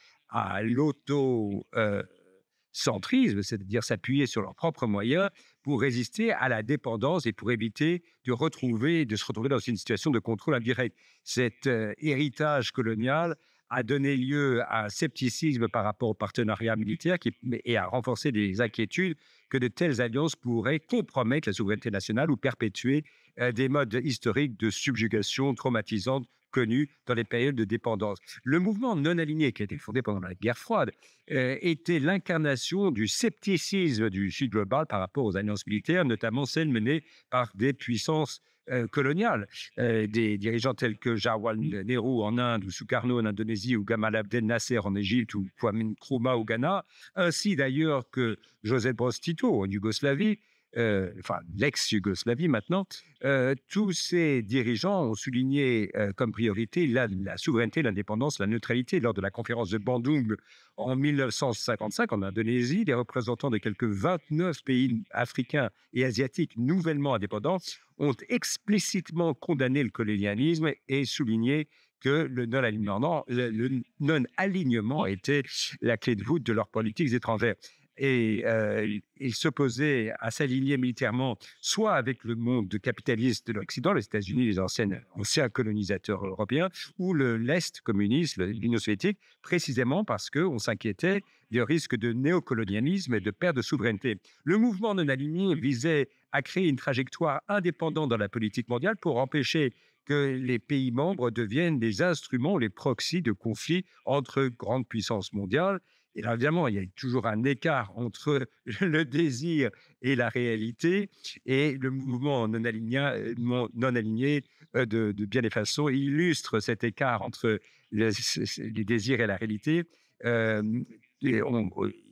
l'autocentrisme, c'est-à-dire s'appuyer sur leurs propres moyens pour résister à la dépendance et pour éviter de se retrouver dans une situation de contrôle indirect. Cet héritage colonial a donné lieu à un scepticisme par rapport au partenariat militaire et a renforcé des inquiétudes que de telles alliances pourraient compromettre la souveraineté nationale ou perpétuer des modes historiques de subjugation traumatisante connu dans les périodes de dépendance. Le mouvement non aligné, qui a été fondé pendant la guerre froide, était l'incarnation du scepticisme du Sud global par rapport aux alliances militaires, notamment celles menées par des puissances coloniales. Des dirigeants tels que Jawaharlal Nehru en Inde, ou Sukarno en Indonésie, ou Gamal Abdel Nasser en Égypte, ou Kwame Nkrumah au Ghana, ainsi d'ailleurs que Joseph Broz Tito en Yougoslavie, enfin l'ex-Yougoslavie maintenant. Tous ces dirigeants ont souligné comme priorité la souveraineté, l'indépendance, la neutralité. Lors de la conférence de Bandung en 1955 en Indonésie, les représentants de quelques 29 pays africains et asiatiques nouvellement indépendants ont explicitement condamné le colonialisme et souligné que le non-alignement était la clé de voûte de leurs politiques étrangères. Et ils s'opposaient à s'aligner militairement, soit avec le monde capitaliste de l'Occident, les États-Unis, les anciens colonisateurs européens, ou l'Est communiste, l'Union soviétique, précisément parce qu'on s'inquiétait du risque de néocolonialisme et de perte de souveraineté. Le mouvement non aligné visait à créer une trajectoire indépendante dans la politique mondiale pour empêcher que les pays membres deviennent des instruments, les proxys de conflits entre grandes puissances mondiales. Et là, évidemment, il y a toujours un écart entre le désir et la réalité. Et le mouvement non aligné, de bien des façons, illustre cet écart entre les désirs et la réalité. On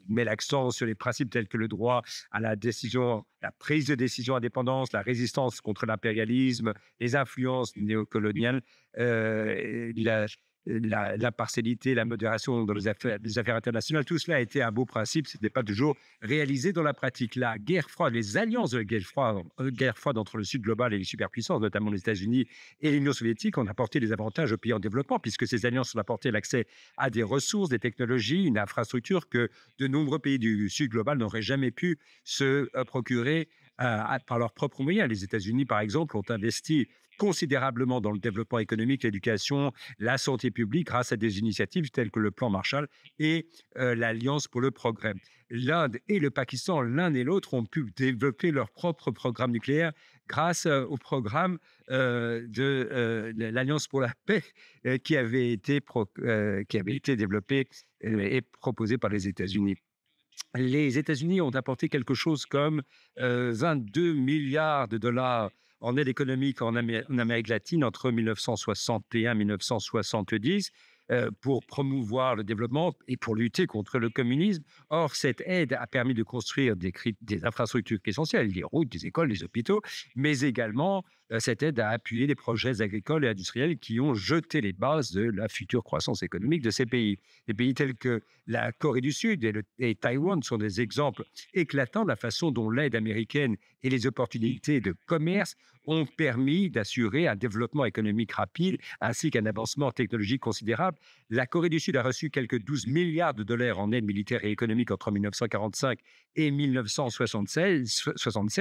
met l'accent sur les principes tels que le droit à la décision, la prise de décision indépendante, la résistance contre l'impérialisme, les influences néocoloniales, l'impartialité, la modération dans les affaires internationales. Tout cela a été un beau principe, ce n'était pas toujours réalisé dans la pratique. La guerre froide, les alliances de guerre froide entre le Sud global et les superpuissances, notamment les États-Unis et l'Union soviétique, ont apporté des avantages aux pays en développement, puisque ces alliances ont apporté l'accès à des ressources, des technologies, une infrastructure que de nombreux pays du Sud global n'auraient jamais pu se procurer par leurs propres moyens. Les États-Unis, par exemple, ont investi considérablement dans le développement économique, l'éducation, la santé publique, grâce à des initiatives telles que le plan Marshall et l'Alliance pour le progrès. L'Inde et le Pakistan, l'un et l'autre, ont pu développer leur propre programme nucléaire grâce au programme de l'Alliance pour la paix qui avait été développé et proposé par les États-Unis. Les États-Unis ont apporté quelque chose comme 22 milliards de dollars en aide économique en Amérique latine entre 1961 et 1970 pour promouvoir le développement et pour lutter contre le communisme. Or, cette aide a permis de construire des infrastructures essentielles, des routes, des écoles, des hôpitaux, mais également cette aide a appuyé des projets agricoles et industriels qui ont jeté les bases de la future croissance économique de ces pays. Des pays tels que la Corée du Sud et Taïwan sont des exemples éclatants de la façon dont l'aide américaine et les opportunités de commerce ont permis d'assurer un développement économique rapide ainsi qu'un avancement technologique considérable. La Corée du Sud a reçu quelques 12 milliards de dollars en aide militaire et économique entre 1945 et 1976.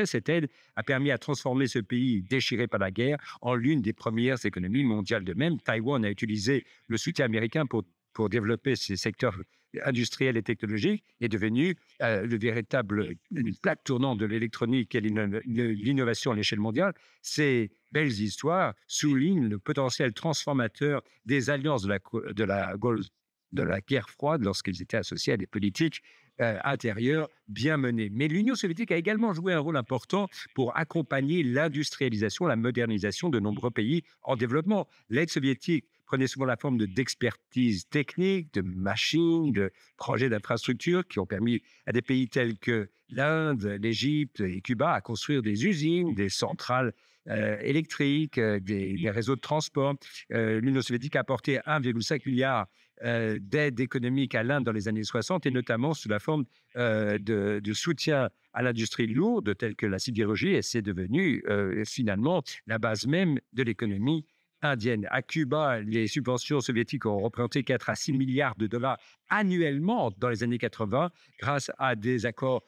Cette aide a permis à transformer ce pays déchiré par la guerre en l'une des premières économies mondiales. De même, Taïwan a utilisé le soutien américain pour développer ses secteurs industriels et technologiques, est devenu le véritable plaque tournante de l'électronique et l'innovation à l'échelle mondiale. Ces belles histoires soulignent le potentiel transformateur des alliances de la guerre froide lorsqu'elles étaient associées à des politiques intérieures bien menées. Mais l'Union soviétique a également joué un rôle important pour accompagner l'industrialisation, la modernisation de nombreux pays en développement. L'aide soviétique prenait souvent la forme d'expertise technique, de machines, de projets d'infrastructures qui ont permis à des pays tels que l'Inde, l'Égypte et Cuba à construire des usines, des centrales électriques, des réseaux de transport. L'Union soviétique a apporté 1,5 milliard d'aide économique à l'Inde dans les années 60 et notamment sous la forme de soutien à l'industrie lourde telle que la sidérurgie, et c'est devenu finalement la base même de l'économie indienne. À Cuba, les subventions soviétiques ont représenté 4 à 6 milliards de dollars annuellement dans les années 80 grâce à des accords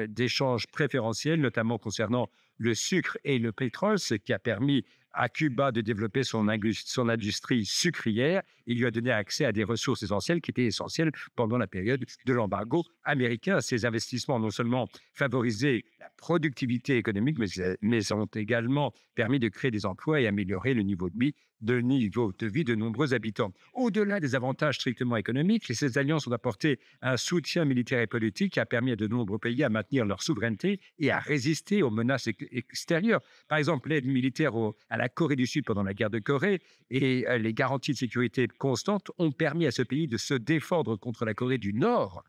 d'échange préférentiels, notamment concernant le sucre et le pétrole, ce qui a permis à Cuba de développer son industrie sucrière il lui a donné accès à des ressources essentielles qui étaient essentielles pendant la période de l'embargo américain. Ces investissements ont non seulement favorisé la productivité économique, mais ont également permis de créer des emplois et améliorer le niveau de vie de nombreux habitants. Au-delà des avantages strictement économiques, ces alliances ont apporté un soutien militaire et politique qui a permis à de nombreux pays à maintenir leur souveraineté et à résister aux menaces extérieures. Par exemple, l'aide militaire à la Corée du Sud pendant la guerre de Corée et les garanties de sécurité constantes ont permis à ce pays de se défendre contre la Corée du Nord.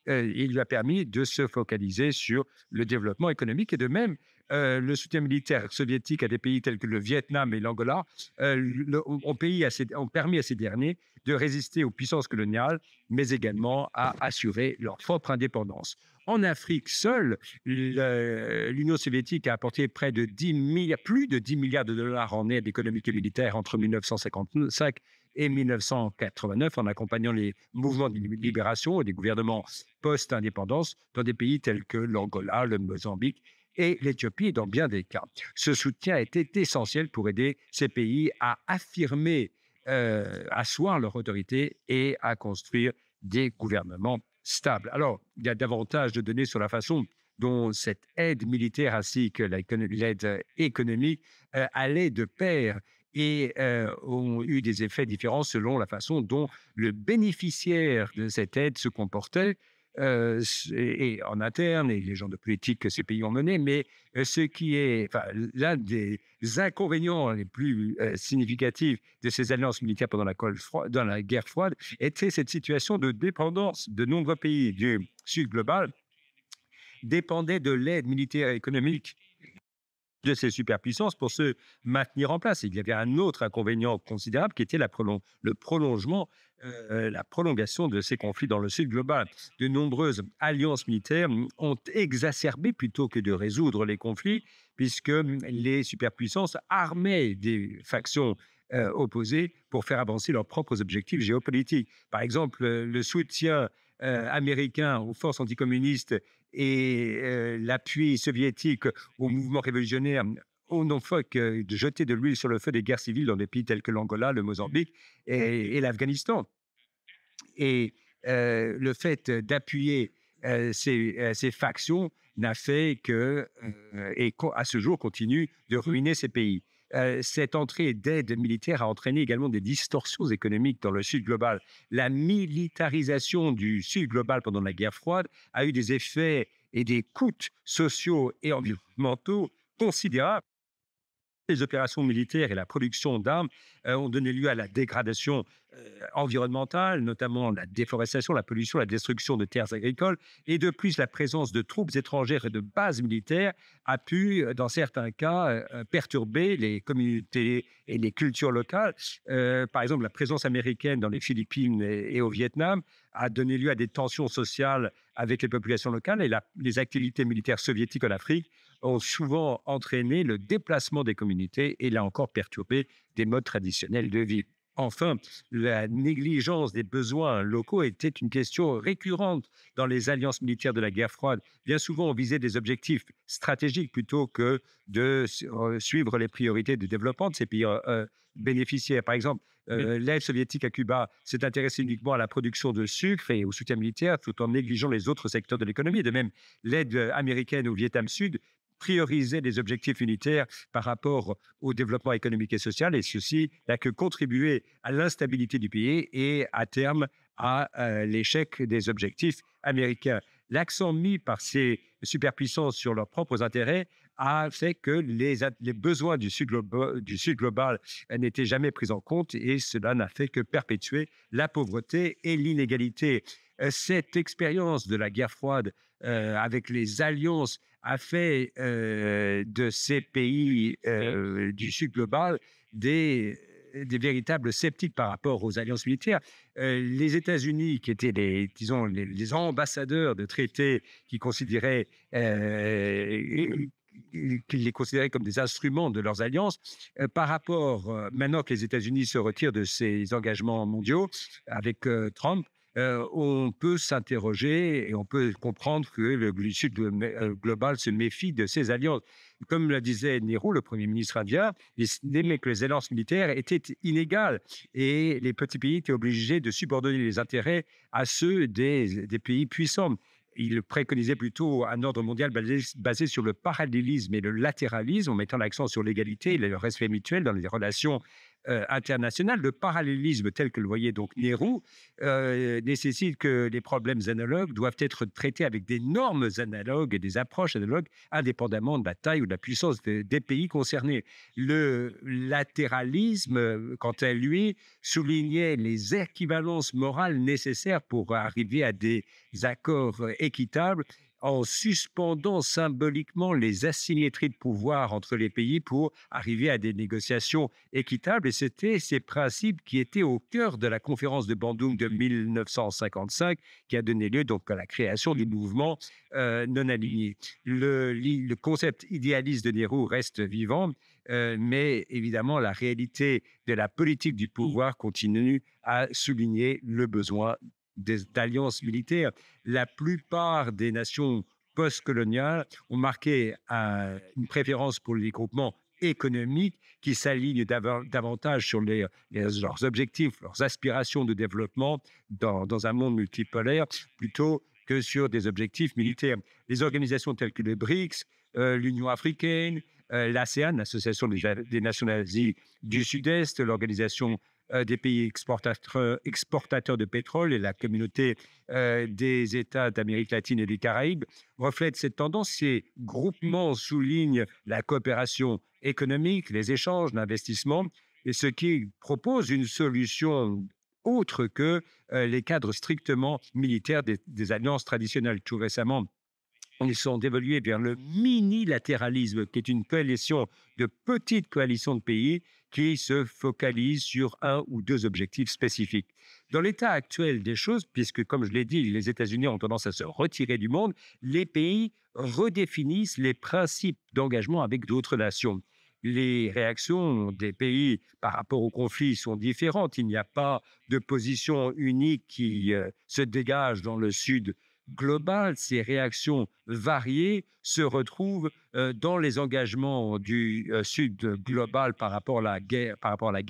Il lui a permis de se focaliser sur le développement économique et de même, le soutien militaire soviétique à des pays tels que le Vietnam et l'Angola ont permis à ces derniers de résister aux puissances coloniales, mais également à assurer leur propre indépendance. En Afrique seule, l'Union soviétique a apporté plus de 10 milliards de dollars en aide économique et militaire entre 1955 et 1989 en accompagnant les mouvements de libération et des gouvernements post-indépendance dans des pays tels que l'Angola, le Mozambique et l'Éthiopie dans bien des cas. Ce soutien a été essentiel pour aider ces pays à affirmer, asseoir leur autorité et à construire des gouvernements stables. Alors, il y a davantage de données sur la façon dont cette aide militaire ainsi que l'aide économique allaient de pair et ont eu des effets différents selon la façon dont le bénéficiaire de cette aide se comportait et en interne et les genres de politique que ces pays ont mené. Mais ce qui est l'un des inconvénients les plus significatifs de ces alliances militaires pendant dans la guerre froide était cette situation de dépendance. De nombreux pays du Sud global dépendaient de l'aide militaire et économique de ces superpuissances pour se maintenir en place. Il y avait un autre inconvénient considérable qui était le prolongement, la prolongation de ces conflits dans le Sud global. De nombreuses alliances militaires ont exacerbé plutôt que de résoudre les conflits, puisque les superpuissances armaient des factions opposées pour faire avancer leurs propres objectifs géopolitiques. Par exemple, le soutien américain aux forces anticommunistes et l'appui soviétique au mouvement révolutionnaire n'ont fait que de jeter de l'huile sur le feu des guerres civiles dans des pays tels que l'Angola, le Mozambique et l'Afghanistan. Et le fait d'appuyer ces factions n'a fait que, et à ce jour, continue de ruiner ces pays. Cette entrée d'aide militaire a entraîné également des distorsions économiques dans le Sud global. La militarisation du Sud global pendant la guerre froide a eu des effets et des coûts sociaux et environnementaux considérables. Les opérations militaires et la production d'armes ont donné lieu à la dégradation environnementale, notamment la déforestation, la pollution, la destruction de terres agricoles. Et de plus, la présence de troupes étrangères et de bases militaires a pu, dans certains cas, perturber les communautés et les cultures locales. Par exemple, la présence américaine dans les Philippines et au Vietnam a donné lieu à des tensions sociales avec les populations locales et les activités militaires soviétiques en Afrique ont souvent entraîné le déplacement des communautés et là encore perturbé des modes traditionnels de vie. Enfin, la négligence des besoins locaux était une question récurrente dans les alliances militaires de la guerre froide. Bien souvent, on visait des objectifs stratégiques plutôt que de suivre les priorités de développement de ces pays bénéficiaires. Par exemple, l'aide soviétique à Cuba s'est intéressée uniquement à la production de sucre et au soutien militaire tout en négligeant les autres secteurs de l'économie. De même, l'aide américaine au Vietnam Sud prioriser les objectifs unitaires par rapport au développement économique et social, et ceci n'a que contribué à l'instabilité du pays et à terme à l'échec des objectifs américains. L'accent mis par ces superpuissances sur leurs propres intérêts a fait que les besoins du Sud global n'étaient jamais pris en compte et cela n'a fait que perpétuer la pauvreté et l'inégalité. Cette expérience de la guerre froide avec les alliances a fait de ces pays du Sud global des véritables sceptiques par rapport aux alliances militaires. Les États-Unis, qui étaient les ambassadeurs de traités qui les considéraient comme des instruments de leurs alliances, par rapport, maintenant que les États-Unis se retirent de ces engagements mondiaux avec Trump, on peut s'interroger et on peut comprendre que le Sud global se méfie de ces alliances. Comme le disait Nehru, le Premier ministre indien, il estimait que les alliances militaires étaient inégales et les petits pays étaient obligés de subordonner les intérêts à ceux des pays puissants. Il préconisait plutôt un ordre mondial basé sur le parallélisme et le latéralisme, en mettant l'accent sur l'égalité et le respect mutuel dans les relations internationales. Le parallélisme, tel que le voyait donc Nehru, nécessite que les problèmes analogues doivent être traités avec des normes analogues et des approches analogues, indépendamment de la taille ou de la puissance des pays concernés. Le latéralisme, quant à lui, soulignait les équivalences morales nécessaires pour arriver à des accords équitables, en suspendant symboliquement les asymétries de pouvoir entre les pays pour arriver à des négociations équitables. Et c'était ces principes qui étaient au cœur de la conférence de Bandung de 1955, qui a donné lieu donc à la création du mouvement non aligné. Le concept idéaliste de Nehru reste vivant, mais évidemment, la réalité de la politique du pouvoir continue à souligner le besoin d'alliances militaires. La plupart des nations postcoloniales ont marqué une préférence pour les groupements économiques qui s'alignent davantage sur leurs objectifs, leurs aspirations de développement dans un monde multipolaire, plutôt que sur des objectifs militaires. Les organisations telles que le BRICS, l'Union africaine, l'ASEAN, l'Association des nations d'Asie du Sud-Est, l'Organisation des pays exportateurs de pétrole et la communauté des États d'Amérique latine et des Caraïbes reflètent cette tendance. Ces groupements soulignent la coopération économique, les échanges, l'investissement, et ce qui propose une solution autre que les cadres strictement militaires des alliances traditionnelles. Tout récemment, ils sont évolués vers le minilatéralisme, qui est une coalition de petites coalitions de pays qui se focalisent sur un ou deux objectifs spécifiques. Dans l'état actuel des choses, puisque, comme je l'ai dit, les États-Unis ont tendance à se retirer du monde, les pays redéfinissent les principes d'engagement avec d'autres nations. Les réactions des pays par rapport au conflit sont différentes. Il n'y a pas de position unique qui se dégage dans le Sud global. Ces réactions variées se retrouvent dans les engagements du Sud global par rapport à la guerre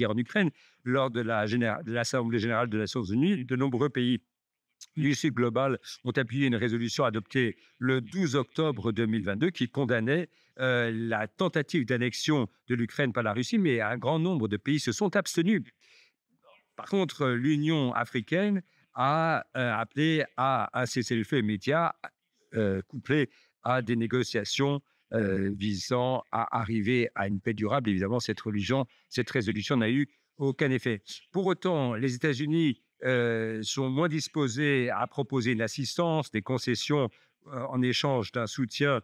en Ukraine. Lors de l'Assemblée générale des Nations unies, de nombreux pays du Sud global ont appuyé une résolution adoptée le 12 octobre 2022 qui condamnait la tentative d'annexion de l'Ukraine par la Russie, mais un grand nombre de pays se sont abstenus. Par contre, l'Union africaine a appelé à un cessez-le-feu immédiat, couplé à des négociations visant à arriver à une paix durable. Évidemment, cette résolution n'a eu aucun effet. Pour autant, les États-Unis sont moins disposés à proposer une assistance, des concessions en échange d'un soutien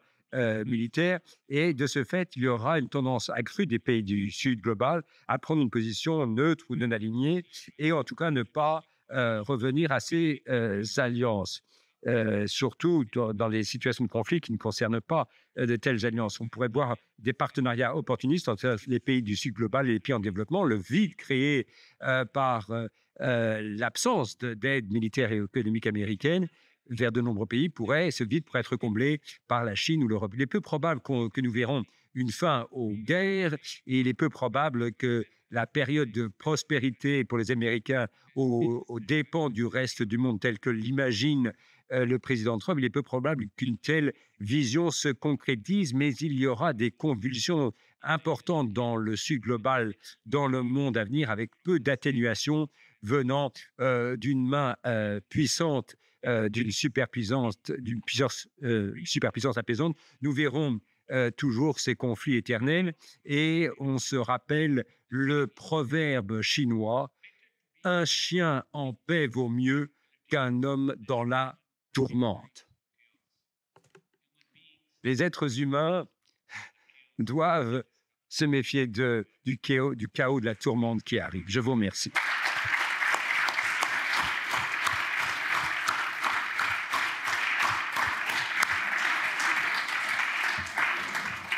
militaire. Et de ce fait, il y aura une tendance accrue des pays du Sud global à prendre une position neutre ou non alignée et en tout cas ne pas revenir à ces alliances. Surtout dans les situations de conflit qui ne concernent pas de telles alliances. On pourrait voir des partenariats opportunistes entre les pays du Sud global et les pays en développement. Le vide créé par l'absence d'aide militaire et économique américaine vers de nombreux pays ce vide pourrait être comblé par la Chine ou l'Europe. Il est peu probable que nous verrons une fin aux guerres et il est peu probable que la période de prospérité pour les Américains aux dépens du reste du monde tel que l'imagine le président Trump, il est peu probable qu'une telle vision se concrétise, mais il y aura des convulsions importantes dans le Sud global, dans le monde à venir, avec peu d'atténuation venant d'une main puissante, d'une superpuissance apaisante. Nous verrons toujours ces conflits éternels et on se rappelle le proverbe chinois « Un chien en paix vaut mieux qu'un homme dans la tourmente ». Les êtres humains doivent se méfier du chaos, de la tourmente qui arrive. Je vous remercie.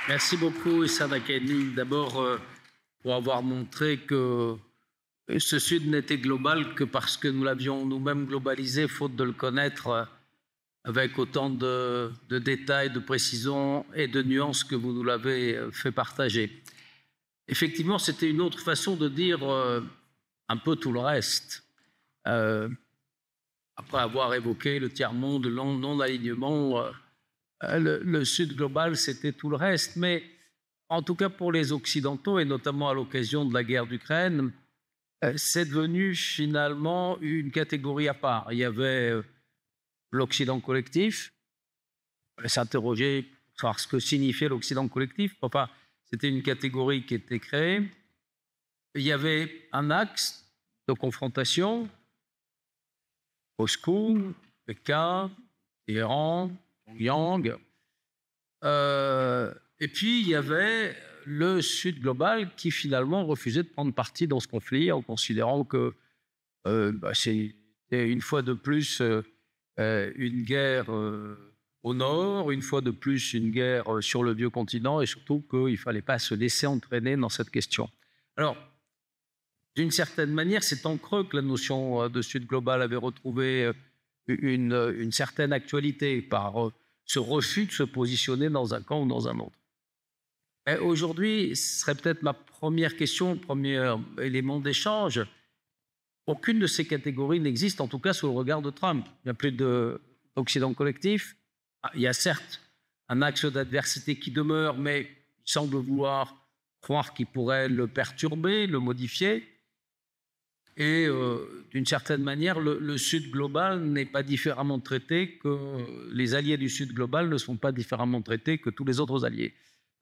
Merci beaucoup, Issa Nakani, d'abord pour avoir montré que Ce Sud n'était global que parce que nous l'avions nous-mêmes globalisé, faute de le connaître avec autant de détails, de précisions et de nuances que vous nous l'avez fait partager. Effectivement, c'était une autre façon de dire un peu tout le reste. Après avoir évoqué le tiers-monde, le non-alignement, le Sud global, c'était tout le reste. Mais en tout cas pour les Occidentaux, et notamment à l'occasion de la guerre d'Ukraine, c'est devenu finalement une catégorie à part. Il y avait l'Occident collectif. On va s'interroger pour savoir ce que signifiait l'Occident collectif. Enfin, c'était une catégorie qui était créée. Il y avait un axe de confrontation. Moscou, Pékin, Téhéran, Pyongyang. Et puis, il y avait le Sud global qui finalement refusait de prendre parti dans ce conflit en considérant que c'était une fois de plus une guerre au nord, une fois de plus une guerre sur le vieux continent et surtout qu'il ne fallait pas se laisser entraîner dans cette question. Alors, d'une certaine manière, c'est en creux que la notion de Sud global avait retrouvé une certaine actualité par ce refus de se positionner dans un camp ou dans un autre. Aujourd'hui, ce serait peut-être ma première question, premier élément d'échange. Aucune de ces catégories n'existe, en tout cas sous le regard de Trump. Il n'y a plus d'Occident collectif. Il y a certes un axe d'adversité qui demeure, mais il semble vouloir croire qu'il pourrait le perturber, le modifier. Et d'une certaine manière, le Sud global n'est pas différemment traité que les alliés du Sud global ne sont pas différemment traités que tous les autres alliés.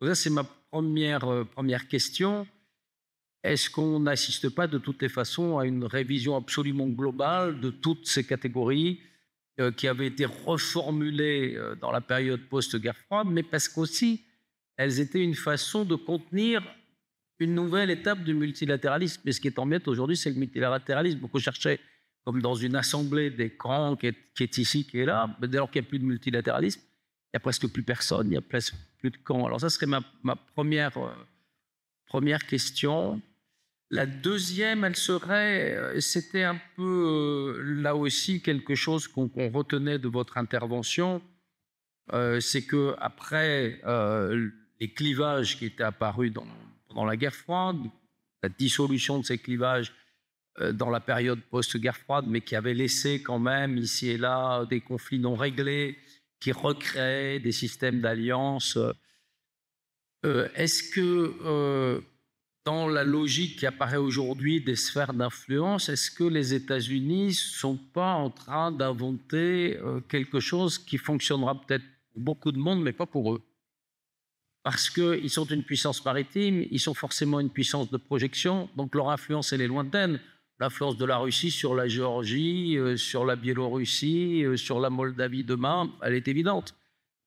Donc ça, c'est ma première question. Est-ce qu'on n'assiste pas de toutes les façons à une révision absolument globale de toutes ces catégories qui avaient été reformulées dans la période post-guerre froide, mais parce qu'aussi, elles étaient une façon de contenir une nouvelle étape du multilatéralisme. Mais ce qui est en miettes aujourd'hui, c'est le multilatéralisme. Donc on cherchait, comme dans une assemblée des camps qui est ici, qui est là, mais dès lors qu'il n'y a plus de multilatéralisme, il n'y a presque plus personne, il n'y a presque plus de camps. Alors ça serait ma première question. La deuxième, elle serait, c'était un peu là aussi quelque chose qu'on retenait de votre intervention, c'est que après les clivages qui étaient apparus pendant la guerre froide, la dissolution de ces clivages dans la période post-guerre froide, mais qui avait laissé quand même ici et là des conflits non réglés, qui recréaient des systèmes d'alliance. Est-ce que dans la logique qui apparaît aujourd'hui des sphères d'influence, est-ce que les États-Unis ne sont pas en train d'inventer quelque chose qui fonctionnera peut-être pour beaucoup de monde, mais pas pour eux? Parce qu'ils sont une puissance maritime, ils sont forcément une puissance de projection, donc leur influence, elle est lointaine. L'influence de la Russie sur la Géorgie, sur la Biélorussie, sur la Moldavie demain, elle est évidente.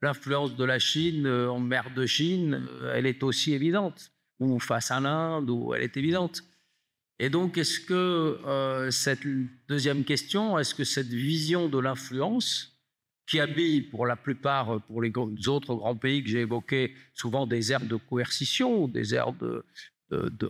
L'influence de la Chine en mer de Chine, elle est aussi évidente. Ou face à l'Inde, où elle est évidente. Et donc, est-ce que cette deuxième question, est-ce que cette vision de l'influence, qui habille pour la plupart, pour les autres grands pays que j'ai évoqués, souvent des aires de coercition, des aires de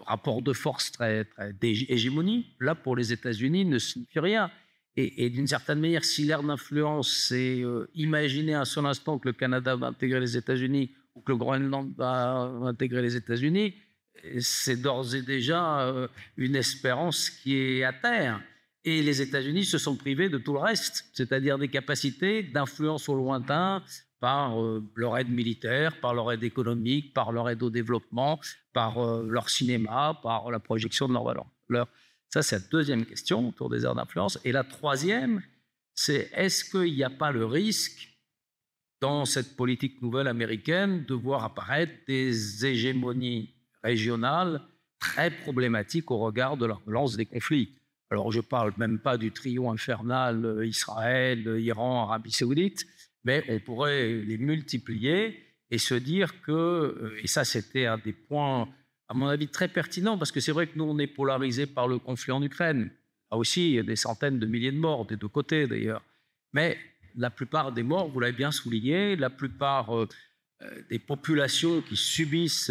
rapport de force très d'hégémonie, là, pour les États-Unis, ne signifie rien. Et d'une certaine manière, si l'ère d'influence, c'est imaginer un seul instant que le Canada va intégrer les États-Unis ou que le Groenland va intégrer les États-Unis, c'est d'ores et déjà une espérance qui est à terre. Et les États-Unis se sont privés de tout le reste, c'est-à-dire des capacités d'influence au lointain par leur aide militaire, par leur aide économique, par leur aide au développement, par leur cinéma, par la projection de leurs valeurs. Ça, c'est la deuxième question autour des aires d'influence. Et la troisième, c'est est-ce qu'il n'y a pas le risque, dans cette politique nouvelle américaine, de voir apparaître des hégémonies régionales très problématiques au regard de la relance des conflits? Alors, je ne parle même pas du trio infernal Israël, Iran, Arabie Saoudite, mais on pourrait les multiplier et se dire que, et ça c'était un des points, à mon avis, très pertinent, parce que c'est vrai que nous, on est polarisés par le conflit en Ukraine. Là aussi, il y a des centaines de milliers de morts, des deux côtés d'ailleurs. Mais la plupart des morts, vous l'avez bien souligné, la plupart des populations qui subissent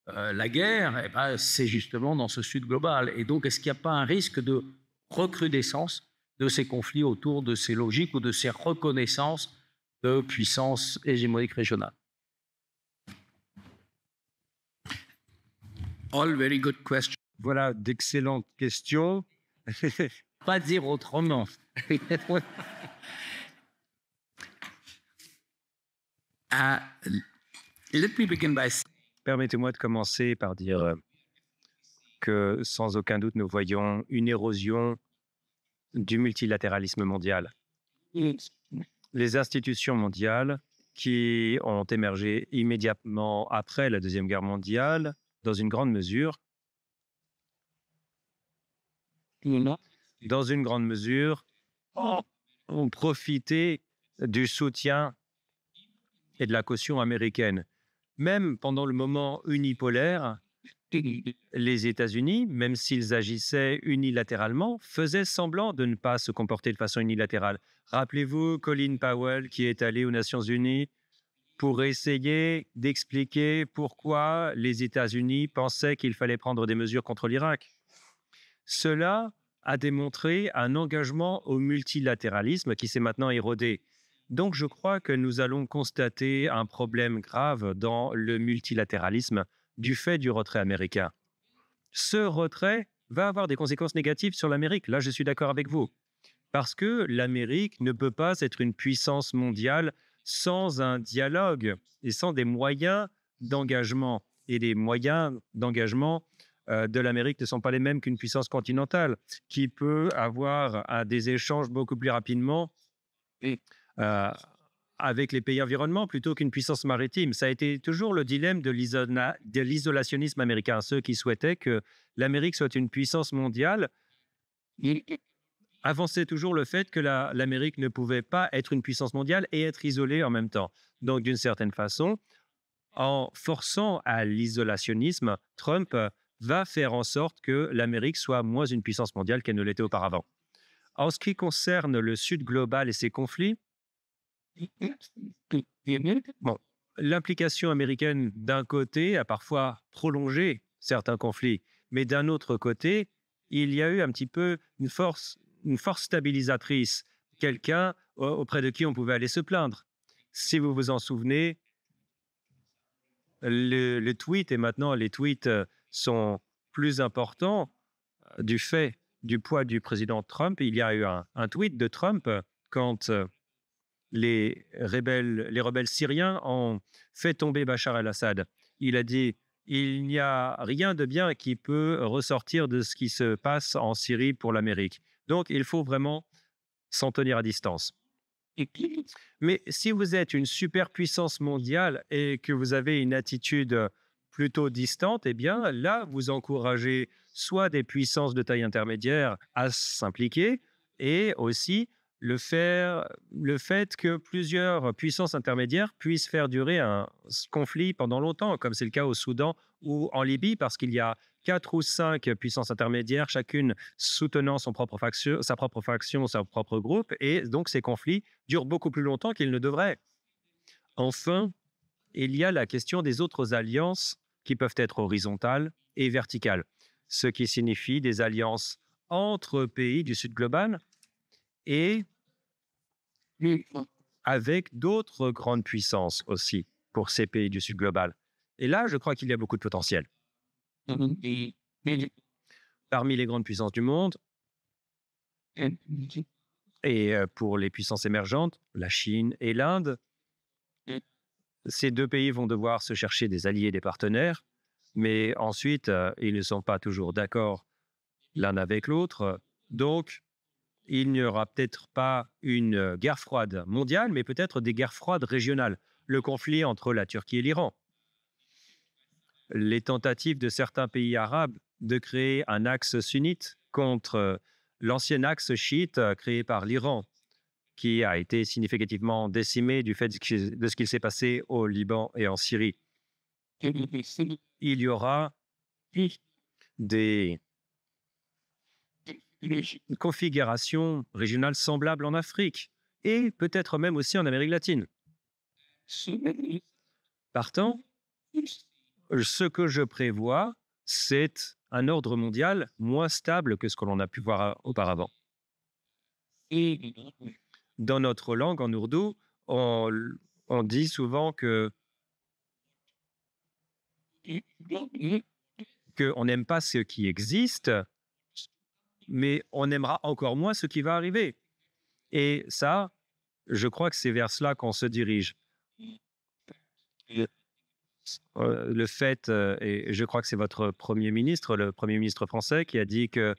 la guerre, eh ben, c'est justement dans ce sud global. Et donc, est-ce qu'il n'y a pas un risque de recrudescence de ces conflits autour de ces logiques ou de ces reconnaissances de puissance hégémonique régionale? All very good questions. Voilà d'excellentes questions. Pas dire autrement. Let me begin by Permettez-moi de commencer par dire que sans aucun doute, nous voyons une érosion du multilatéralisme mondial. Les institutions mondiales qui ont émergé immédiatement après la Deuxième Guerre mondiale, dans une grande mesure, ont profité du soutien et de la caution américaine. Même pendant le moment unipolaire, les États-Unis, même s'ils agissaient unilatéralement, faisaient semblant de ne pas se comporter de façon unilatérale. Rappelez-vous Colin Powell qui est allé aux Nations Unies pour essayer d'expliquer pourquoi les États-Unis pensaient qu'il fallait prendre des mesures contre l'Irak. Cela a démontré un engagement au multilatéralisme qui s'est maintenant érodé. Donc, je crois que nous allons constater un problème grave dans le multilatéralisme du fait du retrait américain. Ce retrait va avoir des conséquences négatives sur l'Amérique. Là, je suis d'accord avec vous. Parce que l'Amérique ne peut pas être une puissance mondiale sans un dialogue et sans des moyens d'engagement. Et les moyens d'engagement de l'Amérique ne sont pas les mêmes qu'une puissance continentale qui peut avoir des échanges beaucoup plus rapidement avec les pays environnements plutôt qu'une puissance maritime. Ça a été toujours le dilemme de l'isolationnisme américain. Ceux qui souhaitaient que l'Amérique soit une puissance mondiale avançaient toujours le fait que l'Amérique ne pouvait pas être une puissance mondiale et être isolée en même temps. Donc, d'une certaine façon, en forçant à l'isolationnisme, Trump va faire en sorte que l'Amérique soit moins une puissance mondiale qu'elle ne l'était auparavant. En ce qui concerne le Sud global et ses conflits, l'implication américaine d'un côté a parfois prolongé certains conflits, mais d'un autre côté, il y a eu un petit peu une force stabilisatrice, quelqu'un auprès de qui on pouvait aller se plaindre. Si vous vous en souvenez, le tweet, et maintenant les tweets sont plus importants du fait du poids du président Trump. Il y a eu un tweet de Trump quand les rebelles syriens ont fait tomber Bachar el-Assad. Il a dit « Il n'y a rien de bien qui peut ressortir de ce qui se passe en Syrie pour l'Amérique. Donc, il faut vraiment s'en tenir à distance. » Mais si vous êtes une superpuissance mondiale et que vous avez une attitude plutôt distante, eh bien là, vous encouragez soit des puissances de taille intermédiaire à s'impliquer et aussi le fait que plusieurs puissances intermédiaires puissent faire durer un conflit pendant longtemps, comme c'est le cas au Soudan ou en Libye, parce qu'il y a 4 ou 5 puissances intermédiaires, chacune soutenant sa propre faction, son propre groupe, et donc ces conflits durent beaucoup plus longtemps qu'ils ne devraient. Enfin, il y a la question des autres alliances qui peuvent être horizontales et verticales, ce qui signifie des alliances entre pays du Sud global et avec d'autres grandes puissances aussi pour ces pays du Sud global. Et là, je crois qu'il y a beaucoup de potentiel. Parmi les grandes puissances du monde, et pour les puissances émergentes, la Chine et l'Inde, ces deux pays vont devoir se chercher des alliés et des partenaires, mais ensuite, ils ne sont pas toujours d'accord l'un avec l'autre. Donc, il n'y aura peut-être pas une guerre froide mondiale, mais peut-être des guerres froides régionales. Le conflit entre la Turquie et l'Iran. Les tentatives de certains pays arabes de créer un axe sunnite contre l'ancien axe chiite créé par l'Iran, qui a été significativement décimé du fait de ce qu'il s'est passé au Liban et en Syrie. Il y aura des configurations régionales semblables en Afrique et peut-être même aussi en Amérique latine. Partant, Ce que je prévois, c'est un ordre mondial moins stable que ce que l'on a pu voir auparavant. Dans notre langue, en ourdou, on dit souvent qu'on n'aime pas ce qui existe, mais on aimera encore moins ce qui va arriver. Et ça, je crois que c'est vers cela qu'on se dirige. Le fait, et je crois que c'est votre Premier ministre, le Premier ministre français, qui a dit que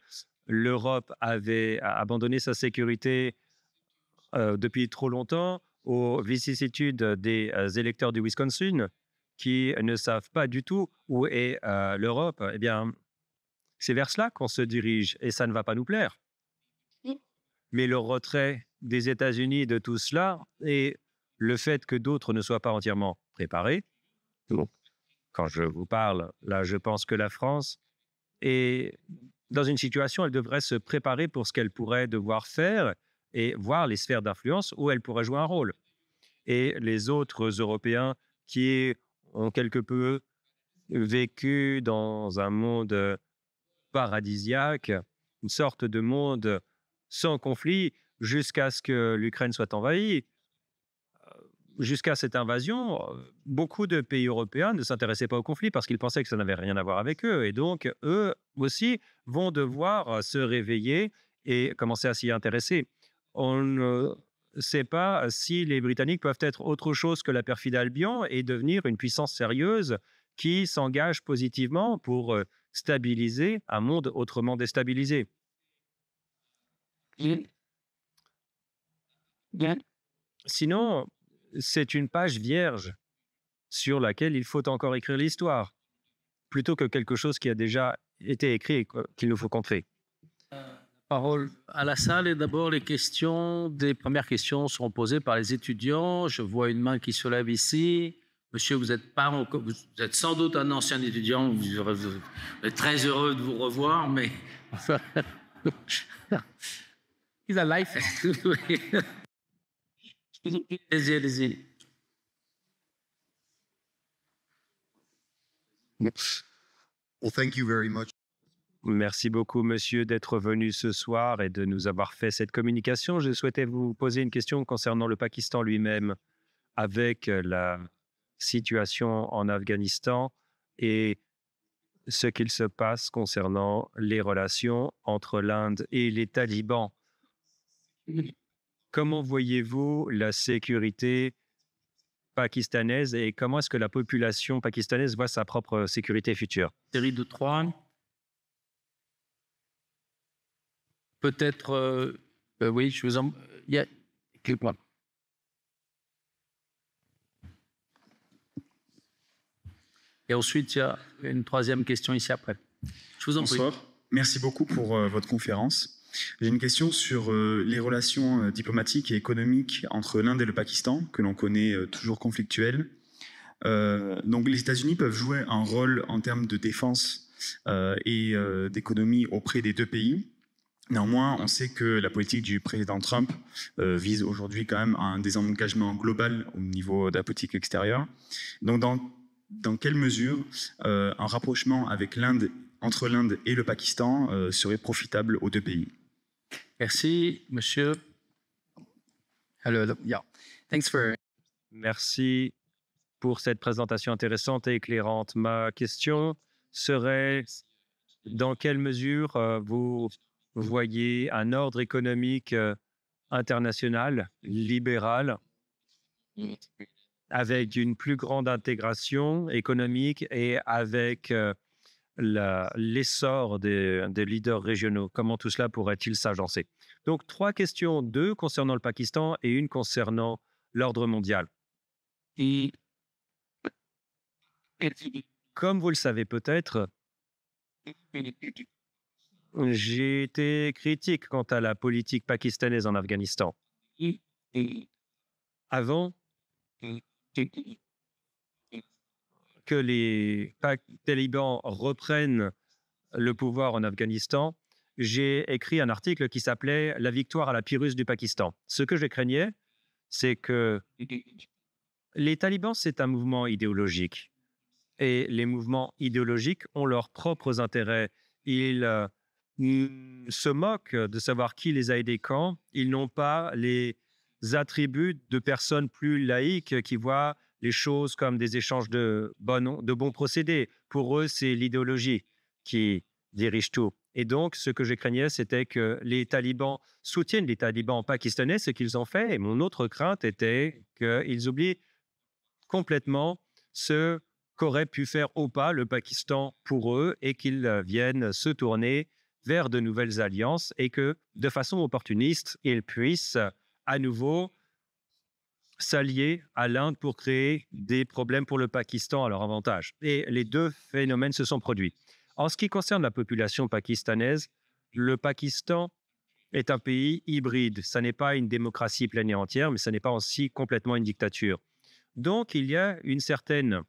l'Europe avait abandonné sa sécurité depuis trop longtemps aux vicissitudes des électeurs du Wisconsin qui ne savent pas du tout où est l'Europe. Eh bien, c'est vers cela qu'on se dirige et ça ne va pas nous plaire. Mais le retrait des États-Unis de tout cela et le fait que d'autres ne soient pas entièrement préparés. Donc, quand je vous parle, là, je pense que la France est dans une situation, elle devrait se préparer pour ce qu'elle pourrait devoir faire et voir les sphères d'influence où elle pourrait jouer un rôle. Et les autres Européens qui ont quelque peu vécu dans un monde paradisiaque, une sorte de monde sans conflit, jusqu'à ce que l'Ukraine soit envahie. Jusqu'à cette invasion, beaucoup de pays européens ne s'intéressaient pas au conflit parce qu'ils pensaient que ça n'avait rien à voir avec eux. Et donc, eux aussi vont devoir se réveiller et commencer à s'y intéresser. On ne sait pas si les Britanniques peuvent être autre chose que la perfide Albion et devenir une puissance sérieuse qui s'engage positivement pour stabiliser un monde autrement déstabilisé. Sinon, c'est une page vierge sur laquelle il faut encore écrire l'histoire, plutôt que quelque chose qui a déjà été écrit et qu'il nous faut contrer. Parole à la salle et d'abord les premières questions seront posées par les étudiants. Je vois une main qui se lève ici. Monsieur, vous êtes sans doute un ancien étudiant, vous êtes très heureux de vous revoir, mais... He's a life. Allez-y. Well, thank you very much. Merci beaucoup, monsieur, d'être venu ce soir et de nous avoir fait cette communication. Je souhaitais vous poser une question concernant le Pakistan lui-même, avec la situation en Afghanistan et ce qu'il se passe concernant les relations entre l'Inde et les talibans. Comment voyez-vous la sécurité pakistanaise et comment est-ce que la population pakistanaise voit sa propre sécurité future? Série de 3. Peut-être, oui, je vous en... Clique-moi. Et ensuite, il y a une troisième question ici après. Je vous en prie. Bonsoir. Merci beaucoup pour votre conférence. J'ai une question sur les relations diplomatiques et économiques entre l'Inde et le Pakistan, que l'on connaît toujours conflictuelles. Donc les États-Unis peuvent jouer un rôle en termes de défense et d'économie auprès des deux pays. Néanmoins, on sait que la politique du président Trump vise aujourd'hui quand même un désengagement global au niveau de la politique extérieure. Donc dans quelle mesure un rapprochement avec entre l'Inde et le Pakistan serait profitable aux deux pays? Merci, monsieur. Merci pour cette présentation intéressante et éclairante. Ma question serait, dans quelle mesure vous voyez un ordre économique international, libéral, avec une plus grande intégration économique et avec l'essor des leaders régionaux? Comment tout cela pourrait-il s'agencer? Donc, 3 questions, 2 concernant le Pakistan et une concernant l'ordre mondial. Comme vous le savez peut-être, j'ai été critique quant à la politique pakistanaise en Afghanistan. Avant que les talibans reprennent le pouvoir en Afghanistan, j'ai écrit un article qui s'appelait « La victoire à la Pyrrhus du Pakistan ». Ce que je craignais, c'est que les talibans, c'est un mouvement idéologique. et les mouvements idéologiques ont leurs propres intérêts. Ils se moquent de savoir qui les a aidés quand. Ils n'ont pas les attributs de personnes plus laïques qui voient les choses comme des échanges de bons procédés. Pour eux, c'est l'idéologie qui dirige tout. Et donc, ce que je craignais, c'était que les talibans soutiennent les talibans pakistanais, ce qu'ils ont fait. Et mon autre crainte était qu'ils oublient complètement ce qu'aurait pu faire ou pas le Pakistan pour eux et qu'ils viennent se tourner vers de nouvelles alliances et que, de façon opportuniste, ils puissent à nouveau s'allier à l'Inde pour créer des problèmes pour le Pakistan à leur avantage. Et les deux phénomènes se sont produits. En ce qui concerne la population pakistanaise, le Pakistan est un pays hybride. Ça n'est pas une démocratie pleine et entière, mais ça n'est pas aussi complètement une dictature. Donc, il y a une certaine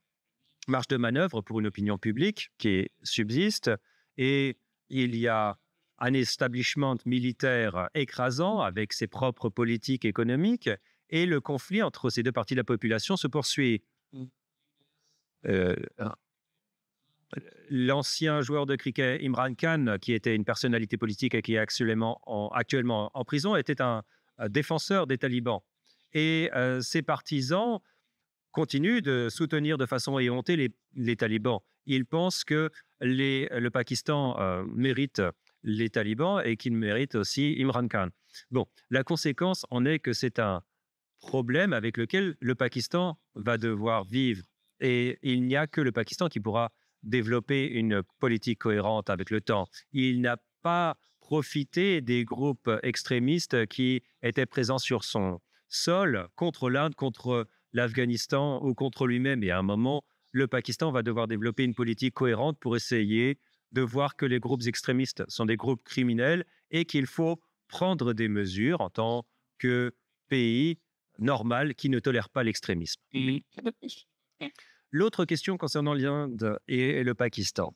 marge de manœuvre pour une opinion publique qui subsiste et il y a un establishment militaire écrasant avec ses propres politiques économiques et le conflit entre ces deux parties de la population se poursuit. L'ancien joueur de cricket Imran Khan, qui était une personnalité politique et qui est actuellement en prison, était un défenseur des talibans. Et ses partisans continuent de soutenir de façon éhontée les talibans. Ils pensent que le Pakistan mérite les talibans et qu'il mérite aussi Imran Khan. Bon, la conséquence en est que c'est un problème avec lequel le Pakistan va devoir vivre. Et il n'y a que le Pakistan qui pourra développer une politique cohérente avec le temps. Il n'a pas profité des groupes extrémistes qui étaient présents sur son sol contre l'Inde, contre l'Afghanistan ou contre lui-même. Et à un moment, le Pakistan va devoir développer une politique cohérente pour essayer de voir que les groupes extrémistes sont des groupes criminels et qu'il faut prendre des mesures en tant que pays normal qui ne tolère pas l'extrémisme. L'autre question concernant l'Inde et le Pakistan.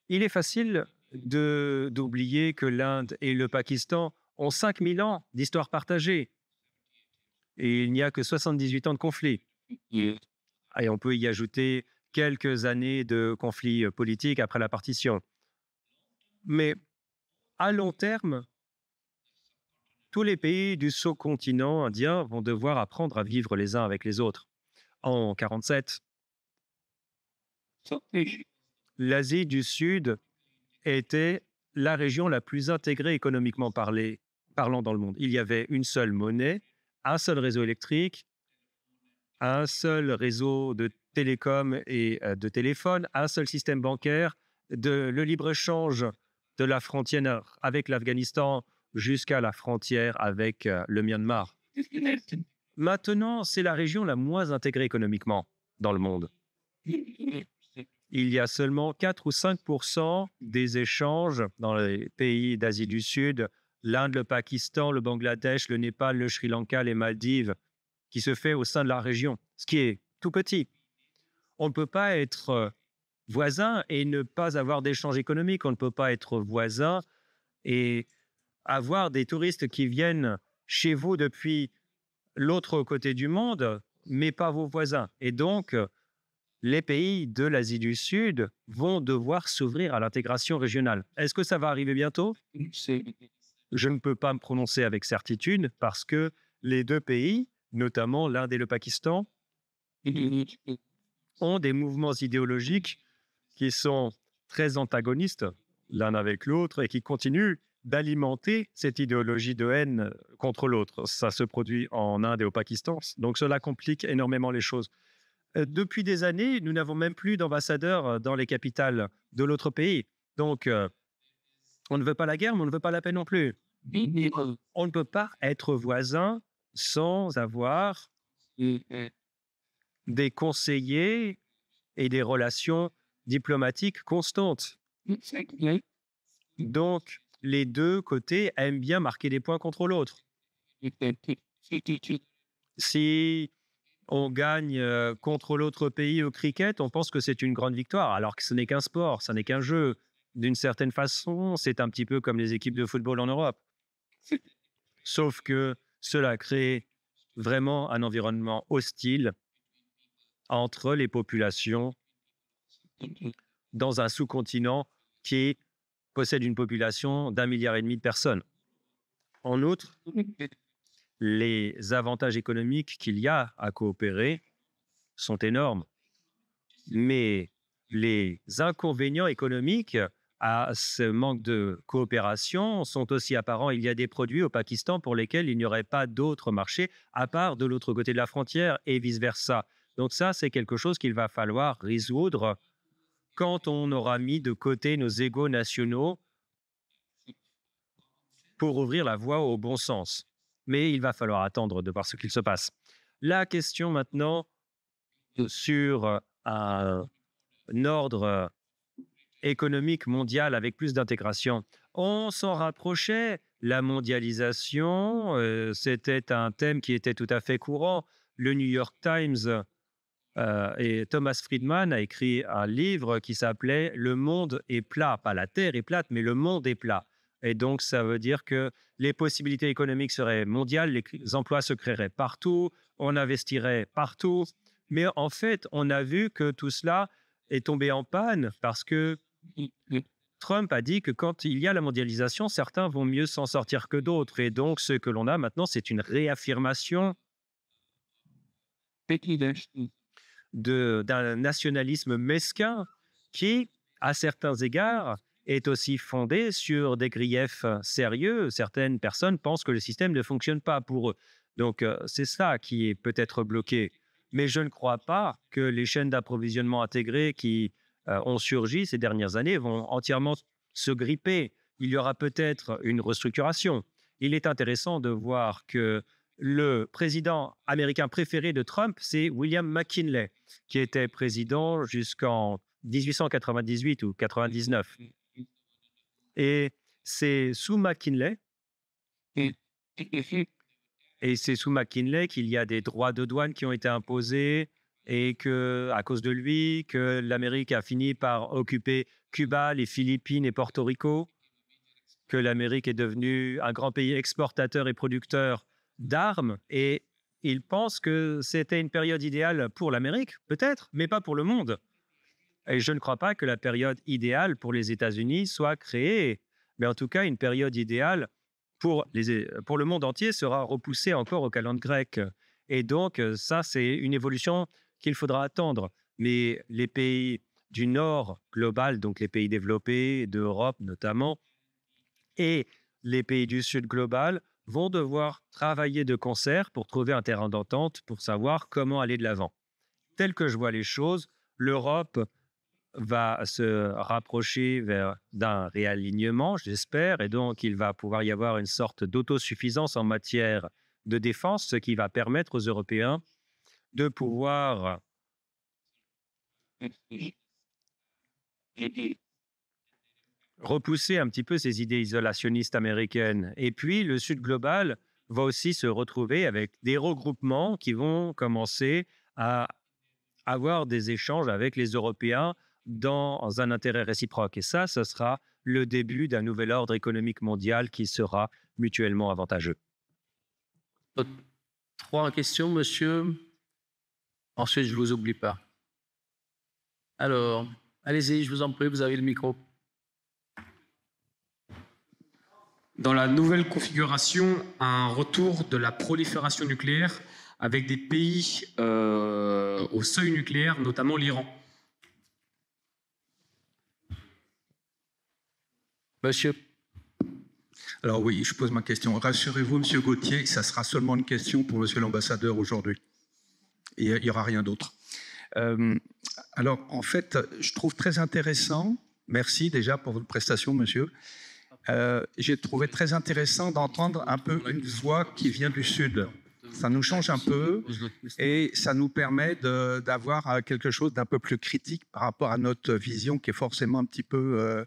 Il est facile d'oublier que l'Inde et le Pakistan ont 5000 ans d'histoire partagée. Et il n'y a que 78 ans de conflit. Et on peut y ajouter quelques années de conflits politiques après la partition. Mais à long terme, tous les pays du sous-continent indien vont devoir apprendre à vivre les uns avec les autres. En 1947, l'Asie du Sud était la région la plus intégrée économiquement parlant dans le monde. Il y avait une seule monnaie, un seul réseau électrique, un seul réseau de télécom et de téléphone, un seul système bancaire, le libre-échange de la frontière avec l'Afghanistan jusqu'à la frontière avec le Myanmar. Maintenant, c'est la région la moins intégrée économiquement dans le monde. Il y a seulement 4 ou 5% des échanges dans les pays d'Asie du Sud, l'Inde, le Pakistan, le Bangladesh, le Népal, le Sri Lanka, les Maldives, qui se fait au sein de la région, ce qui est tout petit. On ne peut pas être voisin et ne pas avoir d'échanges économiques. On ne peut pas être voisin et avoir des touristes qui viennent chez vous depuis l'autre côté du monde, mais pas vos voisins. Et donc, les pays de l'Asie du Sud vont devoir s'ouvrir à l'intégration régionale. Est-ce que ça va arriver bientôt? Je ne peux pas me prononcer avec certitude parce que les deux pays, notamment l'Inde et le Pakistan, ont des mouvements idéologiques qui sont très antagonistes l'un avec l'autre et qui continuent d'alimenter cette idéologie de haine contre l'autre. Ça se produit en Inde et au Pakistan, donc cela complique énormément les choses. Depuis des années, nous n'avons même plus d'ambassadeurs dans les capitales de l'autre pays. Donc, on ne veut pas la guerre, mais on ne veut pas la paix non plus. On ne peut pas être voisin sans avoir des conseillers et des relations diplomatiques constantes. Donc, les deux côtés aiment bien marquer des points contre l'autre. Si on gagne contre l'autre pays au cricket, on pense que c'est une grande victoire, alors que ce n'est qu'un sport, ce n'est qu'un jeu. D'une certaine façon, c'est un petit peu comme les équipes de football en Europe. Sauf que cela crée vraiment un environnement hostile entre les populations dans un sous-continent qui possède une population d'1,5 milliard de personnes. En outre, les avantages économiques qu'il y a à coopérer sont énormes. Mais les inconvénients économiques à ce manque de coopération sont aussi apparents. Il y a des produits au Pakistan pour lesquels il n'y aurait pas d'autre marché à part de l'autre côté de la frontière et vice-versa. Donc ça, c'est quelque chose qu'il va falloir résoudre quand on aura mis de côté nos égos nationaux pour ouvrir la voie au bon sens. Mais il va falloir attendre de voir ce qu'il se passe. La question maintenant sur un ordre économique mondial avec plus d'intégration. On s'en rapprochait. La mondialisation, c'était un thème qui était tout à fait courant. Le New York Times et Thomas Friedman a écrit un livre qui s'appelait « Le monde est plat ». Pas la Terre est plate, mais le monde est plat. Et donc, ça veut dire que les possibilités économiques seraient mondiales, les emplois se créeraient partout, on investirait partout. Mais en fait, on a vu que tout cela est tombé en panne parce que Trump a dit que quand il y a la mondialisation, certains vont mieux s'en sortir que d'autres. Et donc, ce que l'on a maintenant, c'est une réaffirmation d'un nationalisme mesquin qui, à certains égards, est aussi fondé sur des griefs sérieux. Certaines personnes pensent que le système ne fonctionne pas pour eux. Donc, c'est ça qui est peut-être bloqué. Mais je ne crois pas que les chaînes d'approvisionnement intégrées qui ont surgi ces dernières années vont entièrement se gripper. Il y aura peut-être une restructuration. Il est intéressant de voir que le président américain préféré de Trump, c'est William McKinley, qui était président jusqu'en 1898 ou 99. Et c'est sous McKinley qu'il y a des droits de douane qui ont été imposés et que, à cause de lui, que l'Amérique a fini par occuper Cuba, les Philippines et Porto Rico, que l'Amérique est devenue un grand pays exportateur et producteur d'armes. Et il pense que c'était une période idéale pour l'Amérique, peut-être, mais pas pour le monde. Et je ne crois pas que la période idéale pour les États-Unis soit créée, mais en tout cas, une période idéale pour le monde entier sera repoussée encore au calendrier grec. Et donc, ça, c'est une évolution qu'il faudra attendre. Mais les pays du Nord global, donc les pays développés, d'Europe notamment, et les pays du Sud global vont devoir travailler de concert pour trouver un terrain d'entente pour savoir comment aller de l'avant. Tel que je vois les choses, l'Europe va se rapprocher d'un réalignement, j'espère, et donc il va pouvoir y avoir une sorte d'autosuffisance en matière de défense, ce qui va permettre aux Européens de pouvoir repousser un petit peu ces idées isolationnistes américaines. Et puis, le Sud global va aussi se retrouver avec des regroupements qui vont commencer à avoir des échanges avec les Européens dans un intérêt réciproque. Et ça, ce sera le début d'un nouvel ordre économique mondial qui sera mutuellement avantageux. 3 questions, monsieur. Ensuite, je ne vous oublie pas. Alors, allez-y, je vous en prie, vous avez le micro. Dans la nouvelle configuration, un retour de la prolifération nucléaire avec des pays au seuil nucléaire, notamment l'Iran. Monsieur. Alors oui, je pose ma question. Rassurez-vous, Monsieur Gauthier, ça sera seulement une question pour Monsieur l'ambassadeur aujourd'hui. Il n'y aura rien d'autre. Alors, en fait, je trouve très intéressant, merci déjà pour votre prestation, monsieur. J'ai trouvé très intéressant d'entendre un peu une voix qui vient du Sud. Ça nous change un peu et ça nous permet d'avoir quelque chose d'un peu plus critique par rapport à notre vision qui est forcément un petit peu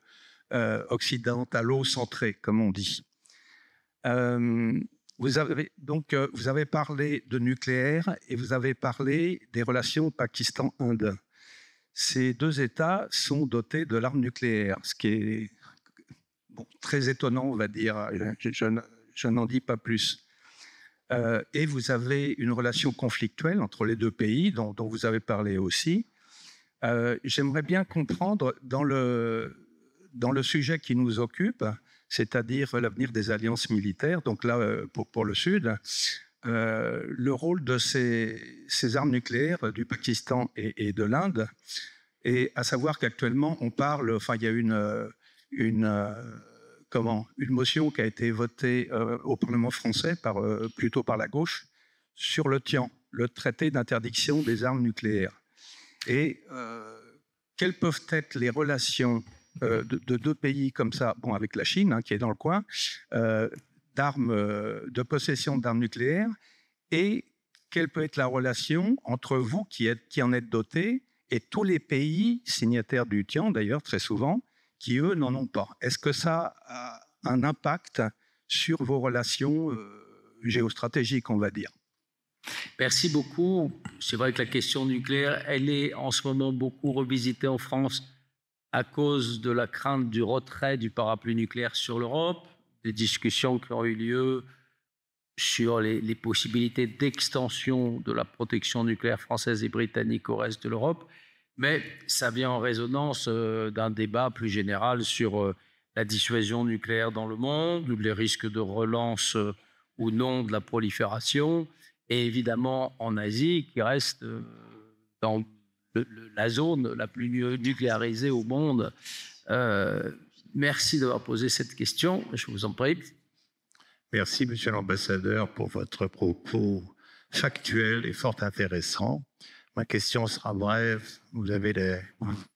occidentalo-centrée, comme on dit. Vous avez parlé de nucléaire et vous avez parlé des relations Pakistan-Inde. Ces 2 États sont dotés de l'arme nucléaire, ce qui est très étonnant, on va dire. Je n'en dis pas plus. Et vous avez une relation conflictuelle entre les 2 pays, dont vous avez parlé aussi. J'aimerais bien comprendre dans le sujet qui nous occupe, c'est-à-dire l'avenir des alliances militaires, donc là, pour le Sud, le rôle de ces armes nucléaires du Pakistan et de l'Inde, et à savoir qu'actuellement, on parle, enfin, il y a une motion qui a été votée au Parlement français, plutôt par la gauche, sur le TIAN, le traité d'interdiction des armes nucléaires. Et quelles peuvent être les relations de deux pays comme ça, bon, avec la Chine, qui est dans le coin, de possession d'armes nucléaires, et quelle peut être la relation entre vous qui en êtes dotés et tous les pays signataires du TIAN, d'ailleurs, très souvent, qui, eux, n'en ont pas. Est-ce que ça a un impact sur vos relations géostratégiques, on va dire? Merci beaucoup. C'est vrai que la question nucléaire, elle est en ce moment beaucoup revisitée en France à cause de la crainte du retrait du parapluie nucléaire sur l'Europe, des discussions qui ont eu lieu sur les possibilités d'extension de la protection nucléaire française et britannique au reste de l'Europe. Mais ça vient en résonance d'un débat plus général sur la dissuasion nucléaire dans le monde, les risques de relance ou non de la prolifération, et évidemment en Asie, qui reste dans la zone la plus nucléarisée au monde. Merci d'avoir posé cette question, je vous en prie. Merci, Monsieur l'ambassadeur, pour votre propos factuel et fort intéressant. Ma question sera brève. Vous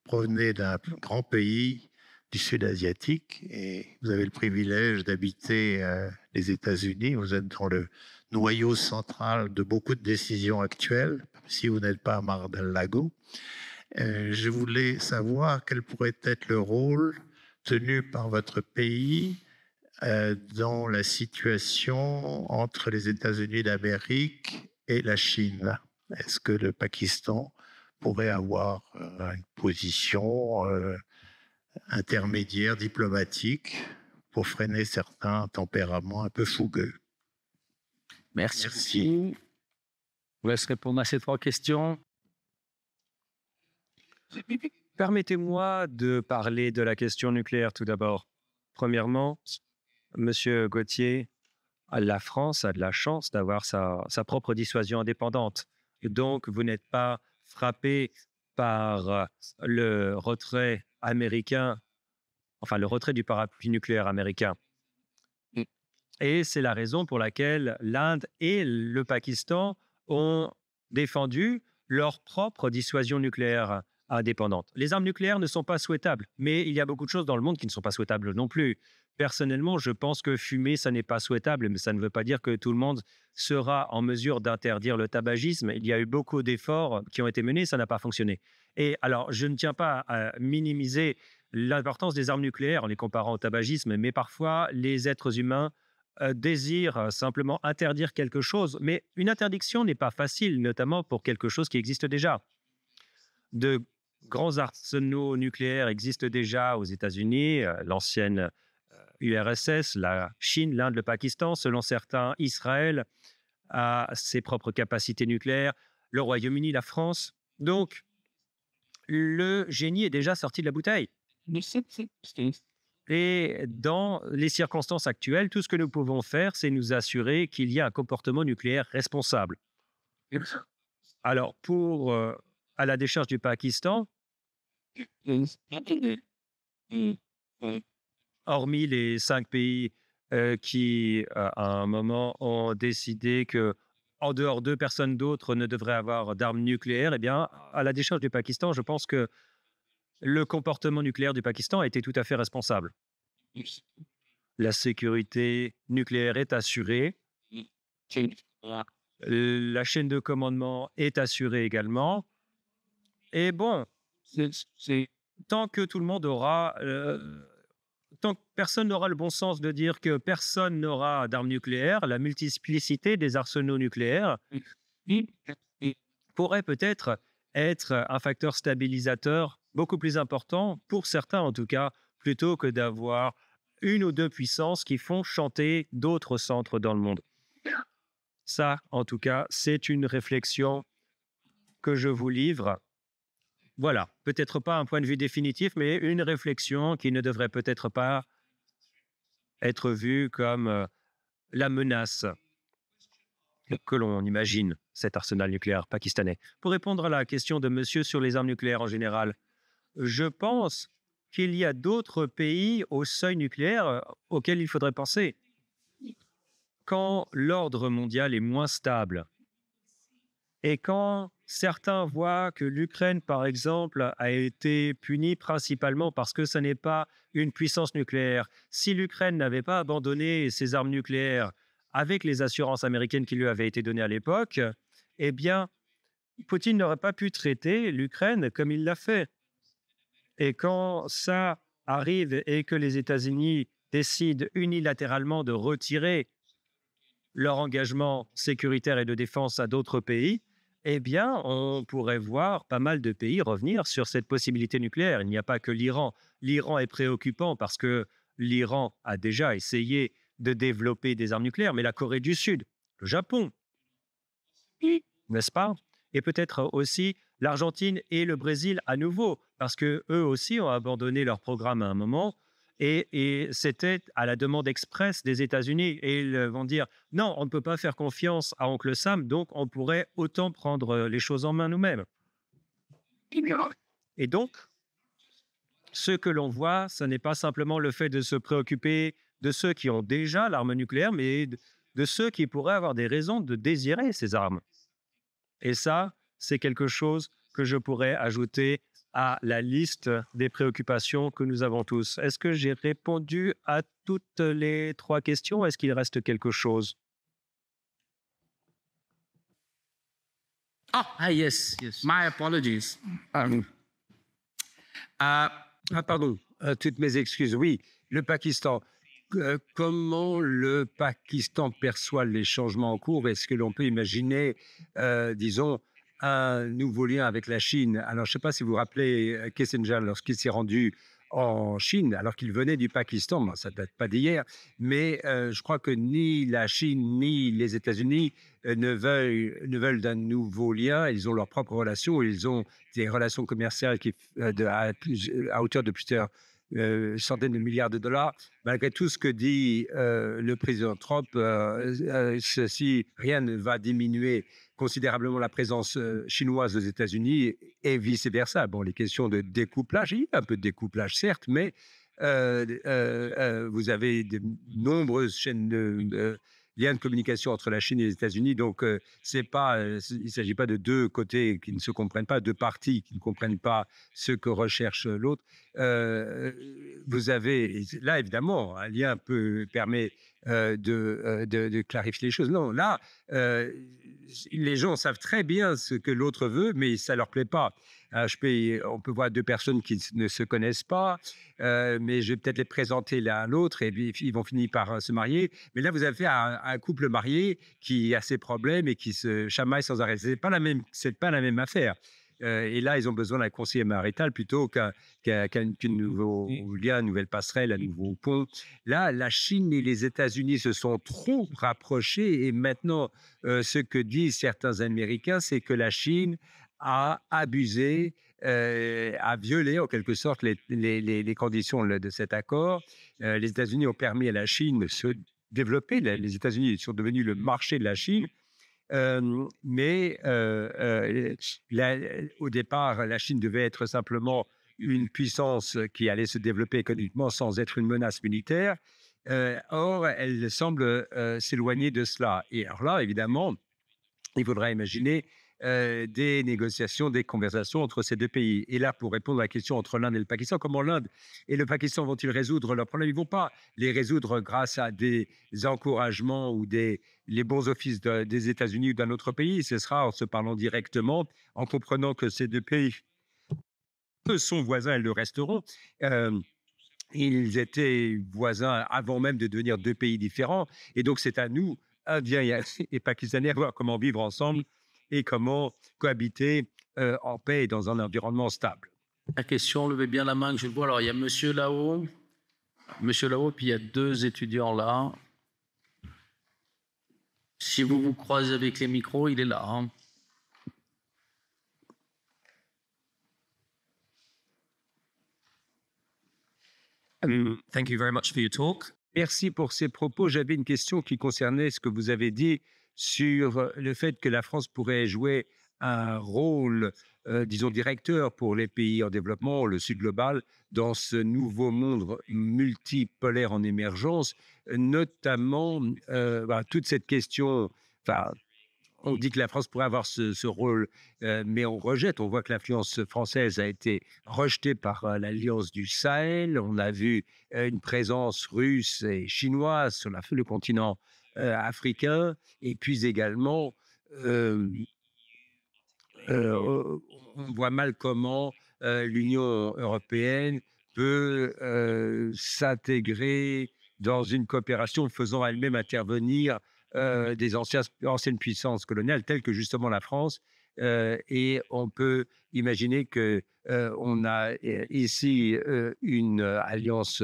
provenez d'un grand pays du Sud asiatique et vous avez le privilège d'habiter les États-Unis. Vous êtes dans le noyau central de beaucoup de décisions actuelles, si vous n'êtes pas à Mar-del-Lago. Je voulais savoir quel pourrait être le rôle tenu par votre pays dans la situation entre les États-Unis d'Amérique et la Chine. Est-ce que le Pakistan pourrait avoir une position intermédiaire diplomatique pour freiner certains tempéraments un peu fougueux? Merci. Je vous laisse répondre à ces trois questions. Permettez-moi de parler de la question nucléaire tout d'abord. Premièrement, Monsieur Gauthier, la France a de la chance d'avoir sa propre dissuasion indépendante. Donc, vous n'êtes pas frappé par le retrait américain, enfin le retrait du parapluie nucléaire américain. Et c'est la raison pour laquelle l'Inde et le Pakistan ont défendu leur propre dissuasion nucléaire indépendante. Les armes nucléaires ne sont pas souhaitables, mais il y a beaucoup de choses dans le monde qui ne sont pas souhaitables non plus. Personnellement, je pense que fumer, ça n'est pas souhaitable, mais ça ne veut pas dire que tout le monde sera en mesure d'interdire le tabagisme. Il y a eu beaucoup d'efforts qui ont été menés, ça n'a pas fonctionné. Et alors, je ne tiens pas à minimiser l'importance des armes nucléaires en les comparant au tabagisme, mais parfois, les êtres humains désirent simplement interdire quelque chose, mais une interdiction n'est pas facile, notamment pour quelque chose qui existe déjà. De grands arsenaux nucléaires existent déjà aux États-Unis, l'ancienne URSS, la Chine, l'Inde, le Pakistan. Selon certains, Israël a ses propres capacités nucléaires, le Royaume-Uni, la France. Donc, le génie est déjà sorti de la bouteille. Et dans les circonstances actuelles, tout ce que nous pouvons faire, c'est nous assurer qu'il y a un comportement nucléaire responsable. Alors, à la décharge du Pakistan, hormis les 5 pays qui, à un moment, ont décidé que, en dehors d'eux, personne d'autre ne devrait avoir d'armes nucléaires, eh bien, à la décharge du Pakistan, je pense que le comportement nucléaire du Pakistan a été tout à fait responsable. La sécurité nucléaire est assurée. La chaîne de commandement est assurée également. Et bon, tant que tout le monde aura... tant que personne n'aura le bon sens de dire que personne n'aura d'armes nucléaires, la multiplicité des arsenaux nucléaires pourrait peut-être être un facteur stabilisateur beaucoup plus important, pour certains en tout cas, plutôt que d'avoir une ou deux puissances qui font chanter d'autres centres dans le monde. Ça, en tout cas, c'est une réflexion que je vous livre. Voilà, peut-être pas un point de vue définitif, mais une réflexion qui ne devrait peut-être pas être vue comme la menace que l'on imagine, cet arsenal nucléaire pakistanais. Pour répondre à la question de monsieur sur les armes nucléaires en général, je pense qu'il y a d'autres pays au seuil nucléaire auxquels il faudrait penser. Quand l'ordre mondial est moins stable et quand certains voient que l'Ukraine, par exemple, a été punie principalement parce que ce n'est pas une puissance nucléaire, si l'Ukraine n'avait pas abandonné ses armes nucléaires avec les assurances américaines qui lui avaient été données à l'époque, eh bien, Poutine n'aurait pas pu traiter l'Ukraine comme il l'a fait. Et quand ça arrive et que les États-Unis décident unilatéralement de retirer leur engagement sécuritaire et de défense à d'autres pays, eh bien, on pourrait voir pas mal de pays revenir sur cette possibilité nucléaire. Il n'y a pas que l'Iran. L'Iran est préoccupant parce que l'Iran a déjà essayé de développer des armes nucléaires, mais la Corée du Sud, le Japon, n'est-ce pas? Et peut-être aussi l'Argentine et le Brésil à nouveau, parce que eux aussi ont abandonné leur programme à un moment, et c'était à la demande express des États-Unis. Et ils vont dire, non, on ne peut pas faire confiance à Oncle Sam, donc on pourrait autant prendre les choses en main nous-mêmes. Et donc, ce que l'on voit, ce n'est pas simplement le fait de se préoccuper de ceux qui ont déjà l'arme nucléaire, mais de ceux qui pourraient avoir des raisons de désirer ces armes. Et ça, c'est quelque chose que je pourrais ajouter à la liste des préoccupations que nous avons tous. Est-ce que j'ai répondu à toutes les 3 questions? Est-ce qu'il reste quelque chose? Yes. My apologies. Pardon, toutes mes excuses. Oui, le Pakistan. Comment le Pakistan perçoit les changements en cours? Est-ce que l'on peut imaginer, disons, un nouveau lien avec la Chine? Alors, je ne sais pas si vous vous rappelez Kissinger lorsqu'il s'est rendu en Chine, alors qu'il venait du Pakistan. Bon, ça ne date pas d'hier, mais je crois que ni la Chine ni les États-Unis ne veulent d'un nouveau lien. Ils ont leurs propres relations. Ils ont des relations commerciales à hauteur de plusieurs centaines de milliards de dollars. Malgré tout ce que dit le président Trump, rien ne va diminuer considérablement la présence chinoise aux États-Unis et vice-versa. Bon, les questions de découplage, il y a un peu de découplage, certes, mais vous avez de nombreuses chaînes de liens de communication entre la Chine et les États-Unis. Donc, il ne s'agit pas de deux côtés qui ne se comprennent pas, deux parties qui ne comprennent pas ce que recherche l'autre. Vous avez, là, évidemment, un lien permet de clarifier les choses. Non, là, les gens savent très bien ce que l'autre veut, mais ça ne leur plaît pas. On peut voir deux personnes qui ne se connaissent pas, mais je vais peut-être les présenter l'un à l'autre et puis ils vont finir par se marier. Mais là, vous avez un couple marié qui a ses problèmes et qui se chamaille sans arrêt. C'est pas la même affaire. Et là, ils ont besoin d'un conseiller marital plutôt qu'un nouveau lien, une nouvelle passerelle, un nouveau pont. Là, la Chine et les États-Unis se sont trop rapprochés et maintenant, ce que disent certains Américains, c'est que la Chine a abusé, a violé en quelque sorte les conditions de cet accord. Les États-Unis ont permis à la Chine de se développer. Les États-Unis sont devenus le marché de la Chine. Mais au départ, la Chine devait être simplement une puissance qui allait se développer économiquement sans être une menace militaire. Or, elle semble s'éloigner de cela. Et alors là, évidemment, il faudra imaginer des négociations, des conversations entre ces deux pays. Et là, pour répondre à la question entre l'Inde et le Pakistan, comment l'Inde et le Pakistan vont-ils résoudre leurs problèmes? Ils ne vont pas les résoudre grâce à des encouragements ou les bons offices des États-Unis ou d'un autre pays. Ce sera en se parlant directement, en comprenant que ces deux pays sont voisins et le resteront. Ils étaient voisins avant même de devenir deux pays différents. Et donc, c'est à nous, Indiens et Pakistanais, à voir comment vivre ensemble et comment cohabiter en paix et dans un environnement stable. La question, levez bien la main que je le vois. Alors, il y a monsieur là-haut, puis il y a deux étudiants là. Si vous vous croisez avec les micros, il est là. Thank you very much for your talk. Merci pour ces propos. J'avais une question qui concernait ce que vous avez dit sur le fait que la France pourrait jouer un rôle, disons, directeur pour les pays en développement, le Sud global, dans ce nouveau monde multipolaire en émergence, notamment toute cette question. On dit que la France pourrait avoir ce rôle, mais on rejette. On voit que l'influence française a été rejetée par l'Alliance du Sahel. On a vu une présence russe et chinoise sur le continent africain. Et puis également, on voit mal comment l'Union européenne peut s'intégrer dans une coopération faisant elle-même intervenir des anciennes puissances coloniales telles que justement la France. Et on peut imaginer qu'on a ici une alliance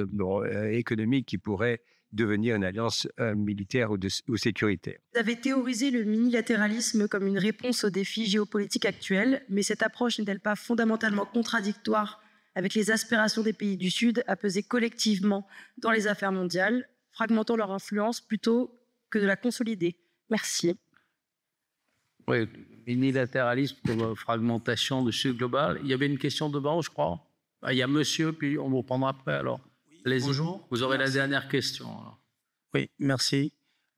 économique qui pourrait devenir une alliance militaire ou sécuritaire. Vous avez théorisé le minilatéralisme comme une réponse aux défis géopolitiques actuels, mais cette approche n'est-elle pas fondamentalement contradictoire avec les aspirations des pays du Sud à peser collectivement dans les affaires mondiales, fragmentant leur influence plutôt que de la consolider? Merci. Oui, unilatéralisme comme fragmentation du Sud global. Il y avait une question devant, je crois. Il y a monsieur, puis on vous reprendra après alors. Allez-y. Bonjour. Vous aurez la dernière question. Alors. Oui, merci.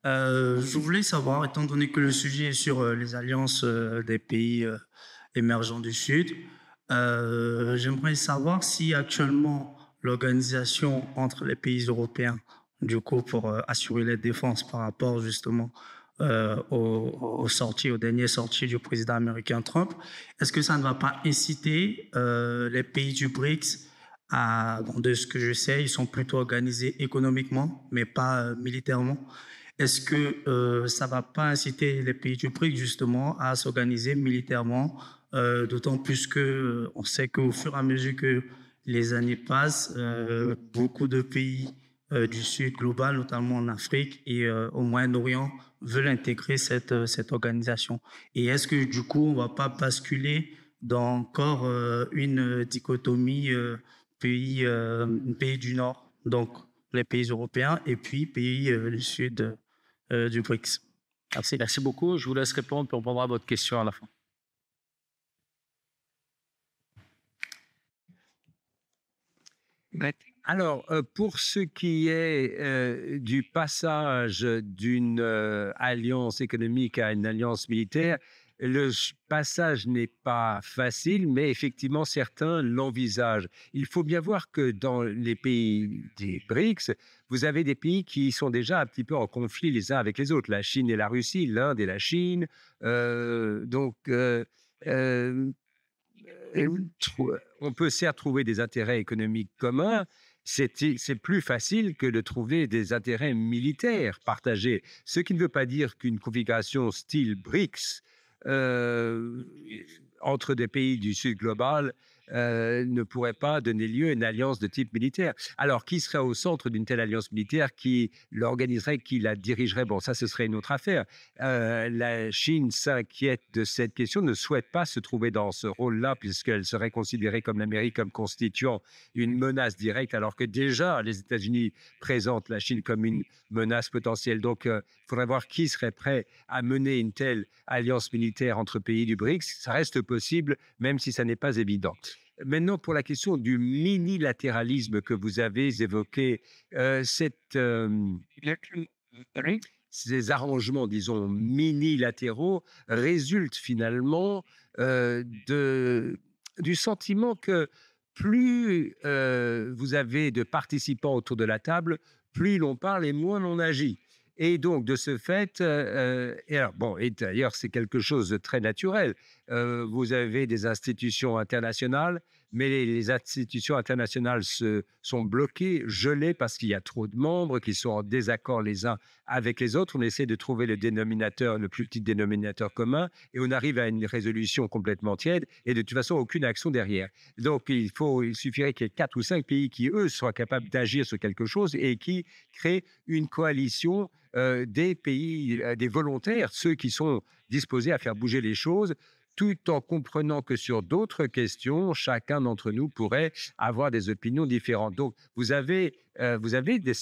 Je voulais savoir, étant donné que le sujet est sur les alliances des pays émergents du Sud, j'aimerais savoir si actuellement l'organisation entre les pays européens, du coup, pour assurer la défense par rapport justement aux dernières sorties du président américain Trump, est-ce que ça ne va pas inciter les pays du BRICS de ce que je sais, ils sont plutôt organisés économiquement, mais pas militairement. Est-ce que ça ne va pas inciter les pays du BRICS justement à s'organiser militairement, d'autant plus qu'on sait qu'au fur et à mesure que les années passent, beaucoup de pays du Sud global, notamment en Afrique et au Moyen-Orient, veulent intégrer cette organisation. Et est-ce que du coup, on ne va pas basculer dans encore une dichotomie pays du Nord, donc les pays européens, et puis pays du Sud du BRICS? Merci. Merci beaucoup. Je vous laisse répondre, puis on prendra votre question à la fin. Alors, pour ce qui est du passage d'une alliance économique à une alliance militaire, le passage n'est pas facile, mais effectivement, certains l'envisagent. Il faut bien voir que dans les pays des BRICS, vous avez des pays qui sont déjà un petit peu en conflit les uns avec les autres. La Chine et la Russie, l'Inde et la Chine. On peut certes trouver des intérêts économiques communs. C'est plus facile que de trouver des intérêts militaires partagés. Ce qui ne veut pas dire qu'une configuration style BRICS entre des pays du Sud global ne pourrait pas donner lieu à une alliance de type militaire. Alors, qui serait au centre d'une telle alliance militaire? Qui l'organiserait? Qui la dirigerait? Bon, ça, ce serait une autre affaire. La Chine s'inquiète de cette question, ne souhaite pas se trouver dans ce rôle-là, puisqu'elle serait considérée comme l'Amérique comme constituant une menace directe, alors que déjà, les États-Unis présentent la Chine comme une menace potentielle. Donc, il faudrait voir qui serait prêt à mener une telle alliance militaire entre pays du BRICS. Ça reste possible, même si ça n'est pas évident. Maintenant, pour la question du minilatéralisme que vous avez évoqué, ces arrangements, disons, minilatéraux résultent finalement du sentiment que plus vous avez de participants autour de la table, plus l'on parle et moins l'on agit. Et donc, de ce fait, et d'ailleurs, c'est quelque chose de très naturel. Vous avez des institutions internationales, mais les institutions internationales sont bloquées, gelées, parce qu'il y a trop de membres qui sont en désaccord les uns avec les autres. On essaie de trouver le plus petit dénominateur commun, et on arrive à une résolution complètement tiède, et de toute façon, aucune action derrière. Donc, il suffirait qu'il y ait 4 ou 5 pays qui, eux, soient capables d'agir sur quelque chose et qui créent une coalition des pays, des volontaires, ceux qui sont disposés à faire bouger les choses, tout en comprenant que sur d'autres questions, chacun d'entre nous pourrait avoir des opinions différentes. Donc, vous avez des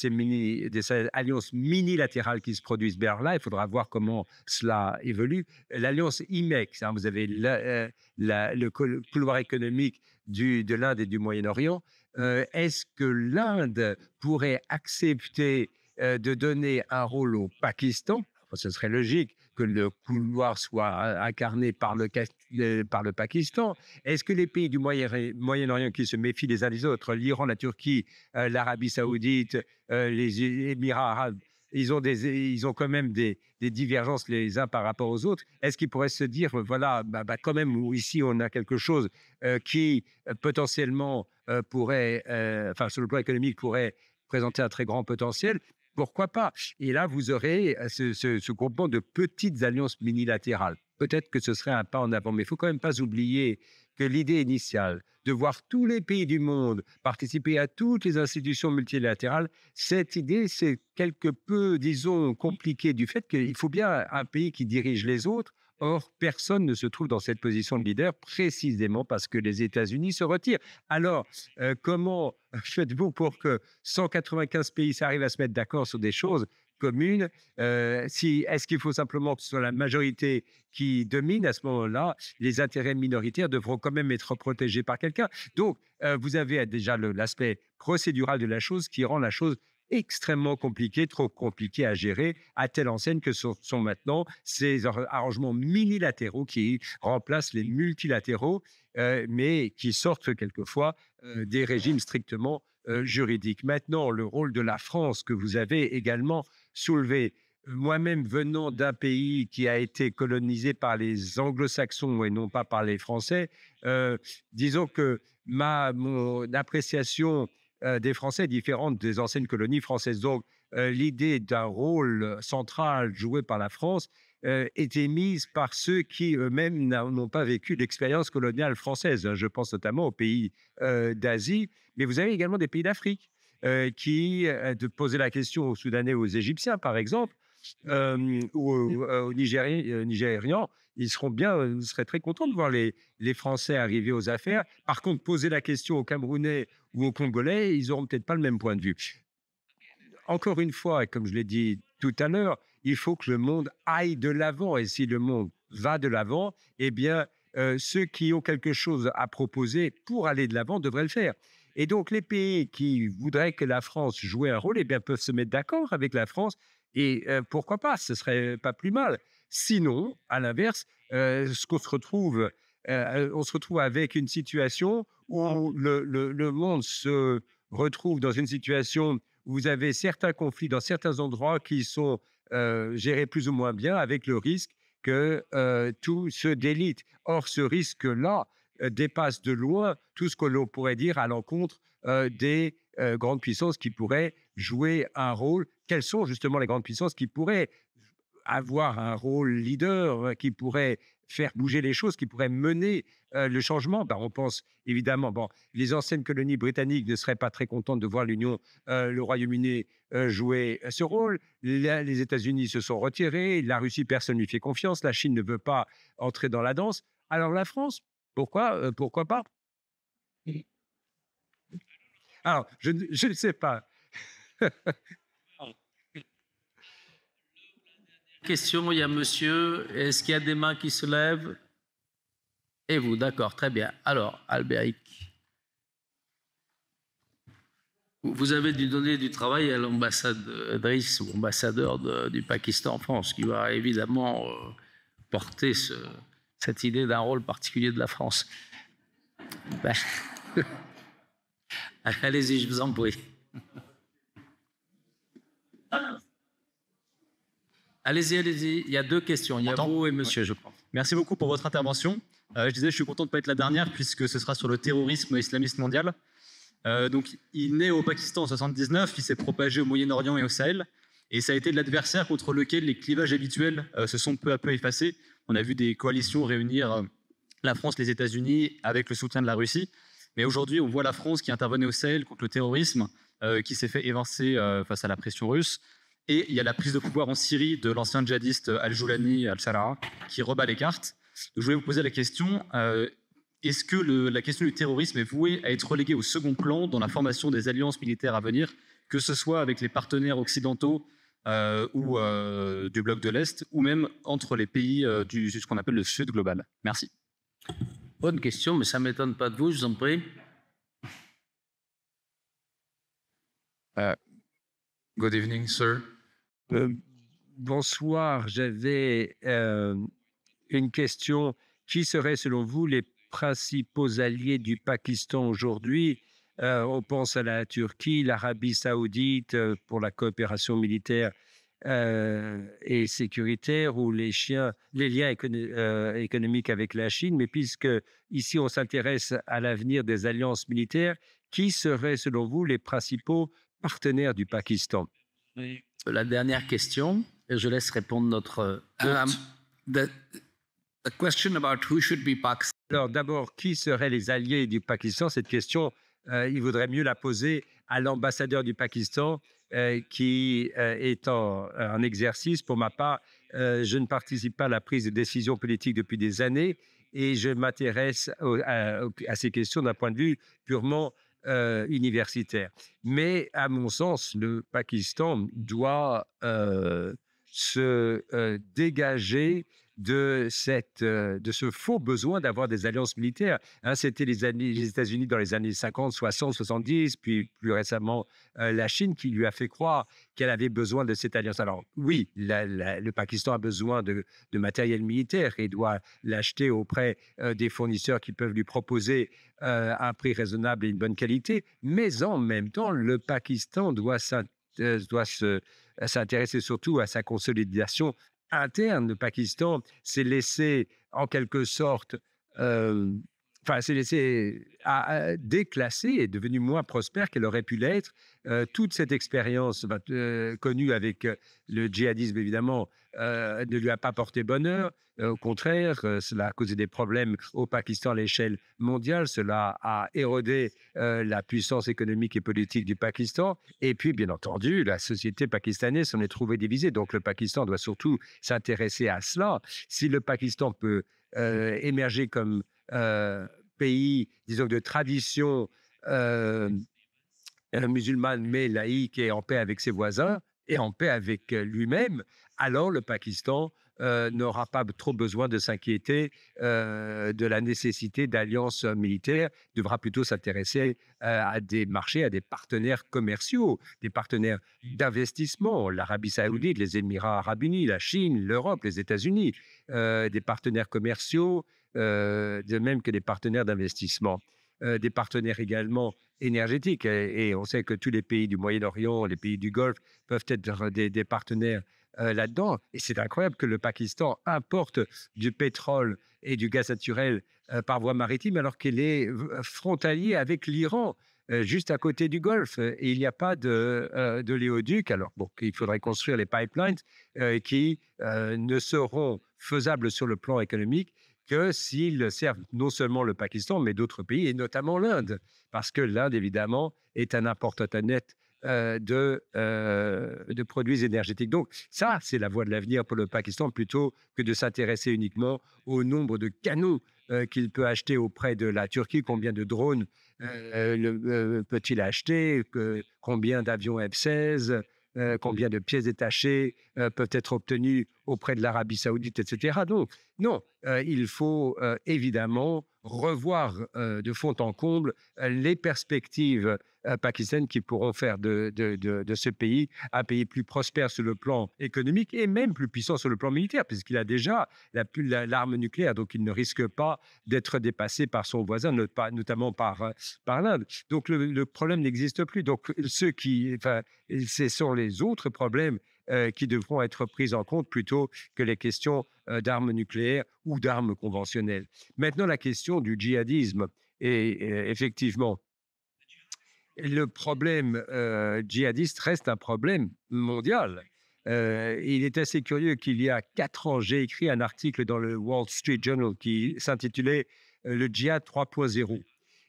alliances minilatérales qui se produisent vers là. Il faudra voir comment cela évolue. L'alliance IMEX, vous avez le couloir économique de l'Inde et du Moyen-Orient. Est-ce que l'Inde pourrait accepter de donner un rôle au Pakistan? Ce serait logique que le couloir soit incarné par le Pakistan. Est-ce que les pays du Moyen-Orient qui se méfient les uns des autres, l'Iran, la Turquie, l'Arabie saoudite, les Émirats arabes, ils ont quand même des divergences les uns par rapport aux autres. Est-ce qu'ils pourraient se dire, voilà, quand même, ici, on a quelque chose qui potentiellement pourrait, sur le plan économique, pourrait présenter un très grand potentiel? Pourquoi pas? Et là, vous aurez ce groupement de petites alliances minilatérales. Peut-être que ce serait un pas en avant, mais il ne faut quand même pas oublier que l'idée initiale de voir tous les pays du monde participer à toutes les institutions multilatérales, cette idée, c'est quelque peu, disons, compliqué du fait qu'il faut bien un pays qui dirige les autres. Or, personne ne se trouve dans cette position de leader précisément parce que les États-Unis se retirent. Alors, comment faites-vous pour que 195 pays arrivent à se mettre d'accord sur des choses communes? Est-ce qu'il faut simplement que ce soit la majorité qui domine? À ce moment-là, les intérêts minoritaires devront quand même être protégés par quelqu'un. Donc, vous avez déjà l'aspect procédural de la chose qui rend la chose extrêmement compliqué, trop compliqué à gérer, à telle enseigne que ce sont maintenant ces arrangements minilatéraux qui remplacent les multilatéraux, mais qui sortent quelquefois des régimes strictement juridiques. Maintenant, le rôle de la France que vous avez également soulevé, moi-même venant d'un pays qui a été colonisé par les anglo-saxons et non pas par les Français, disons que mon appréciation des Français différentes des anciennes colonies françaises. Donc, l'idée d'un rôle central joué par la France est émise par ceux qui eux-mêmes n'ont pas vécu l'expérience coloniale française. Je pense notamment aux pays d'Asie, mais vous avez également des pays d'Afrique qui posaient la question aux Soudanais, aux Égyptiens, par exemple, ou aux Nigérians. Ils seraient très contents de voir les Français arriver aux affaires. Par contre, poser la question aux Camerounais ou aux Congolais, ils n'auront peut-être pas le même point de vue. Encore une fois, et comme je l'ai dit tout à l'heure, il faut que le monde aille de l'avant. Et si le monde va de l'avant, eh bien, ceux qui ont quelque chose à proposer pour aller de l'avant devraient le faire. Et donc, les pays qui voudraient que la France joue un rôle, eh bien, peuvent se mettre d'accord avec la France. Et pourquoi pas? Ce ne serait pas plus mal. Sinon, à l'inverse, on se retrouve avec une situation où le monde se retrouve dans une situation où vous avez certains conflits dans certains endroits qui sont gérés plus ou moins bien, avec le risque que tout se délite. Or, ce risque-là dépasse de loin tout ce que l'on pourrait dire à l'encontre des grandes puissances qui pourraient jouer un rôle. Quelles sont justement les grandes puissances qui pourraient avoir un rôle leader, qui pourrait faire bouger les choses, qui pourrait mener le changement? On pense évidemment, les anciennes colonies britanniques ne seraient pas très contentes de voir le Royaume-Uni jouer ce rôle. Les États-Unis se sont retirés, la Russie, personne ne lui fait confiance, la Chine ne veut pas entrer dans la danse. Alors la France, pourquoi pas? Alors, je ne sais pas. Question, il y a monsieur. Est-ce qu'il y a des mains qui se lèvent? Et vous, d'accord, très bien. Alors, Albéric, vous avez dû donner du travail à l'ambassadrice ou ambassadeur du Pakistan en France, qui va évidemment porter cette idée d'un rôle particulier de la France. Allez-y, je vous en prie. Allez-y, allez-y. Il y a deux questions. Il y a vous et monsieur, je crois. Merci beaucoup pour votre intervention. Je disais, je suis content de ne pas être la dernière puisque ce sera sur le terrorisme islamiste mondial. Donc, il naît au Pakistan en 1979, il s'est propagé au Moyen-Orient et au Sahel. Et ça a été l'adversaire contre lequel les clivages habituels se sont peu à peu effacés. On a vu des coalitions réunir la France, les États-Unis avec le soutien de la Russie. Mais aujourd'hui, on voit la France qui intervenait au Sahel contre le terrorisme, qui s'est fait évincer face à la pression russe. Et il y a la prise de pouvoir en Syrie de l'ancien djihadiste Al-Joulani Al-Sarraj qui rebat les cartes. je voulais vous poser la question, est-ce que la question du terrorisme est vouée à être reléguée au second plan dans la formation des alliances militaires à venir, que ce soit avec les partenaires occidentaux ou du bloc de l'Est, ou même entre les pays de ce qu'on appelle le Sud global? Merci. Bonne question, mais ça ne m'étonne pas de vous, je vous en prie. Good evening, sir. Bonsoir, j'avais une question. Qui seraient, selon vous, les principaux alliés du Pakistan aujourd'hui? On pense à la Turquie, l'Arabie saoudite pour la coopération militaire et sécuritaire, ou les liens économiques avec la Chine. Mais puisque ici on s'intéresse à l'avenir des alliances militaires, qui seraient, selon vous, les principaux partenaires du Pakistan? La dernière question, et je laisse répondre notre The question about who should be Pakistan. Alors d'abord, qui seraient les alliés du Pakistan? Cette question, il vaudrait mieux la poser à l'ambassadeur du Pakistan qui est en exercice. Pour ma part, je ne participe pas à la prise de décision politique depuis des années et je m'intéresse à ces questions d'un point de vue purement universitaire. Mais à mon sens, le Pakistan doit se dégager de ce faux besoin d'avoir des alliances militaires. C'était les États-Unis dans les années 50, 60, 70, puis plus récemment la Chine qui lui a fait croire qu'elle avait besoin de cette alliance. Alors oui, le Pakistan a besoin de matériel militaire et doit l'acheter auprès des fournisseurs qui peuvent lui proposer un prix raisonnable et une bonne qualité, mais en même temps, le Pakistan doit s'intéresser surtout à sa consolidation interne. Le Pakistan s'est laissé en quelque sorte s'est laissé déclasser et est devenu moins prospère qu'elle aurait pu l'être. Toute cette expérience connue avec le djihadisme, évidemment, ne lui a pas porté bonheur. Au contraire, cela a causé des problèmes au Pakistan à l'échelle mondiale. Cela a érodé la puissance économique et politique du Pakistan. Et puis, bien entendu, la société pakistanaise s'en est trouvée divisée. Donc, le Pakistan doit surtout s'intéresser à cela. Si le Pakistan peut émerger comme pays, disons, de tradition musulmane, mais laïque et en paix avec ses voisins et en paix avec lui-même, alors le Pakistan n'aura pas trop besoin de s'inquiéter de la nécessité d'alliances militaires, devra plutôt s'intéresser à des marchés, à des partenaires commerciaux, des partenaires d'investissement, l'Arabie saoudite, les Émirats arabes unis, la Chine, l'Europe, les États-Unis, des partenaires commerciaux, de même que des partenaires d'investissement, des partenaires également énergétiques. Et on sait que tous les pays du Moyen-Orient, les pays du Golfe peuvent être des partenaires là-dedans. Et c'est incroyable que le Pakistan importe du pétrole et du gaz naturel par voie maritime alors qu'il est frontalier avec l'Iran, juste à côté du Golfe. Et il n'y a pas de léoduc. Alors, bon, il faudrait construire les pipelines qui ne seront faisables sur le plan économique que s'ils servent non seulement le Pakistan, mais d'autres pays, et notamment l'Inde. Parce que l'Inde, évidemment, est un importateur net de produits énergétiques. Donc ça, c'est la voie de l'avenir pour le Pakistan, plutôt que de s'intéresser uniquement au nombre de canaux qu'il peut acheter auprès de la Turquie. Combien de drones peut-il acheter? Combien d'avions F-16? Combien de pièces détachées peuvent être obtenues auprès de l'Arabie saoudite, etc. Donc, non, il faut évidemment revoir de fond en comble les perspectives pakistanaises qui pourront faire de ce pays un pays plus prospère sur le plan économique et même plus puissant sur le plan militaire, puisqu'il a déjà l'arme nucléaire, donc il ne risque pas d'être dépassé par son voisin, notamment par l'Inde. Donc le problème n'existe plus. Donc ce sont les autres problèmes qui devront être pris en compte plutôt que les questions d'armes nucléaires ou d'armes conventionnelles. Maintenant, la question du djihadisme. Et effectivement, le problème djihadiste reste un problème mondial. Il est assez curieux qu'il y a 4 ans, j'ai écrit un article dans le Wall Street Journal qui s'intitulait « Le djihad 3.0 ».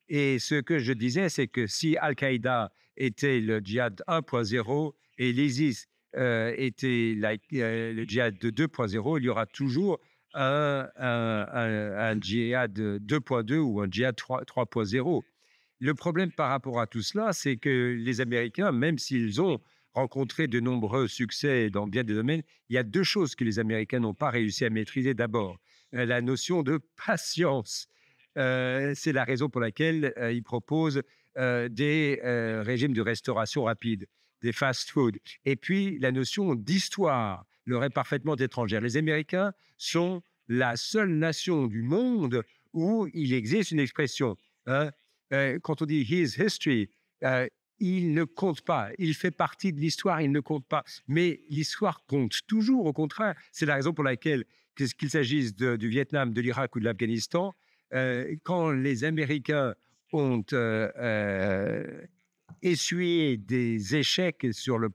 Et ce que je disais, c'est que si Al-Qaïda était le djihad 1.0 et l'ISIS était le djihad de 2.0, il y aura toujours un djihad 2.2 ou un djihad 3.0. Le problème par rapport à tout cela, c'est que les Américains, même s'ils ont rencontré de nombreux succès dans bien des domaines, il y a deux choses que les Américains n'ont pas réussi à maîtriser. D'abord, la notion de patience. C'est la raison pour laquelle ils proposent des régimes de restauration rapide, des fast-food. Et puis, la notion d'histoire leur est parfaitement étrangère. Les Américains sont la seule nation du monde où il existe une expression. Quand on dit « his history », il ne compte pas. Il fait partie de l'histoire, il ne compte pas. Mais l'histoire compte toujours, au contraire. C'est la raison pour laquelle, qu'il s'agisse du Vietnam, de l'Irak ou de l'Afghanistan, quand les Américains ont essuyé des échecs sur le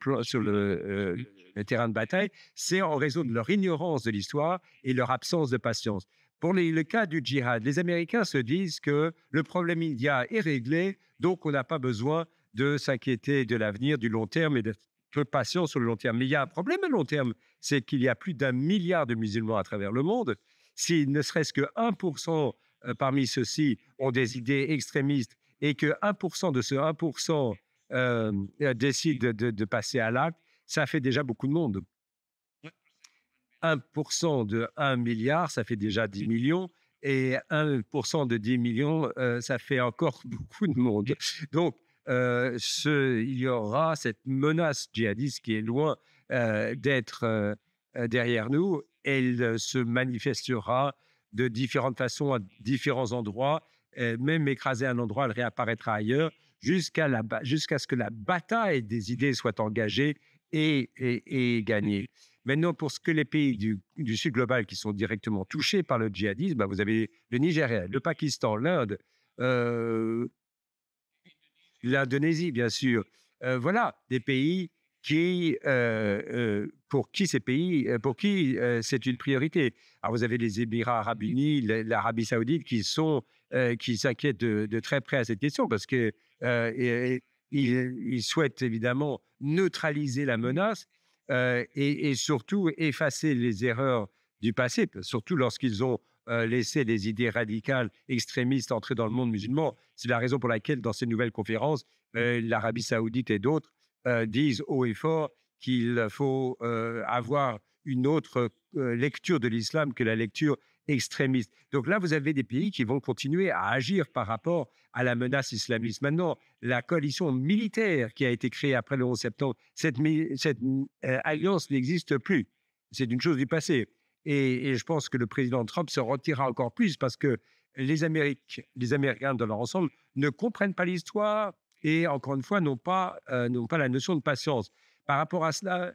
terrain de bataille, c'est en raison de leur ignorance de l'histoire et leur absence de patience. Pour le cas du djihad, les Américains se disent que le problème indien est réglé, donc on n'a pas besoin de s'inquiéter de l'avenir, du long terme et d'être patient sur le long terme. Mais il y a un problème à long terme, c'est qu'il y a plus d'1 milliard de musulmans à travers le monde. Si ne serait-ce que 1% parmi ceux-ci ont des idées extrémistes et que 1% de ce 1% décide de passer à l'acte, ça fait déjà beaucoup de monde. 1% de 1 milliard, ça fait déjà 10 millions. Et 1% de 10 millions, ça fait encore beaucoup de monde. Donc, il y aura cette menace djihadiste qui est loin d'être derrière nous. Elle se manifestera de différentes façons à différents endroits. Même écrasée à un endroit, elle réapparaîtra ailleurs jusqu'à ce que la bataille des idées soit engagée et gagnée. Maintenant, pour ce que les pays du Sud global qui sont directement touchés par le djihadisme, vous avez le Nigeria, le Pakistan, l'Inde, l'Indonésie, bien sûr. Voilà, des pays pour qui c'est une priorité. Alors, vous avez les Émirats arabes unis, l'Arabie saoudite qui s'inquiètent de très près à cette question parce que ils souhaitent évidemment neutraliser la menace et surtout effacer les erreurs du passé, surtout lorsqu'ils ont laissé des idées radicales extrémistes entrer dans le monde musulman. C'est la raison pour laquelle, dans ces nouvelles conférences, l'Arabie saoudite et d'autres disent haut et fort qu'il faut avoir une autre lecture de l'islam que la lecture extrémiste. Donc là, vous avez des pays qui vont continuer à agir par rapport à la menace islamiste. Maintenant, la coalition militaire qui a été créée après le 11 septembre, cette alliance n'existe plus. C'est une chose du passé. Et je pense que le président Trump se retirera encore plus parce que les Américains dans leur ensemble ne comprennent pas l'histoire et, encore une fois, n'ont pas la notion de patience. Par rapport à cela,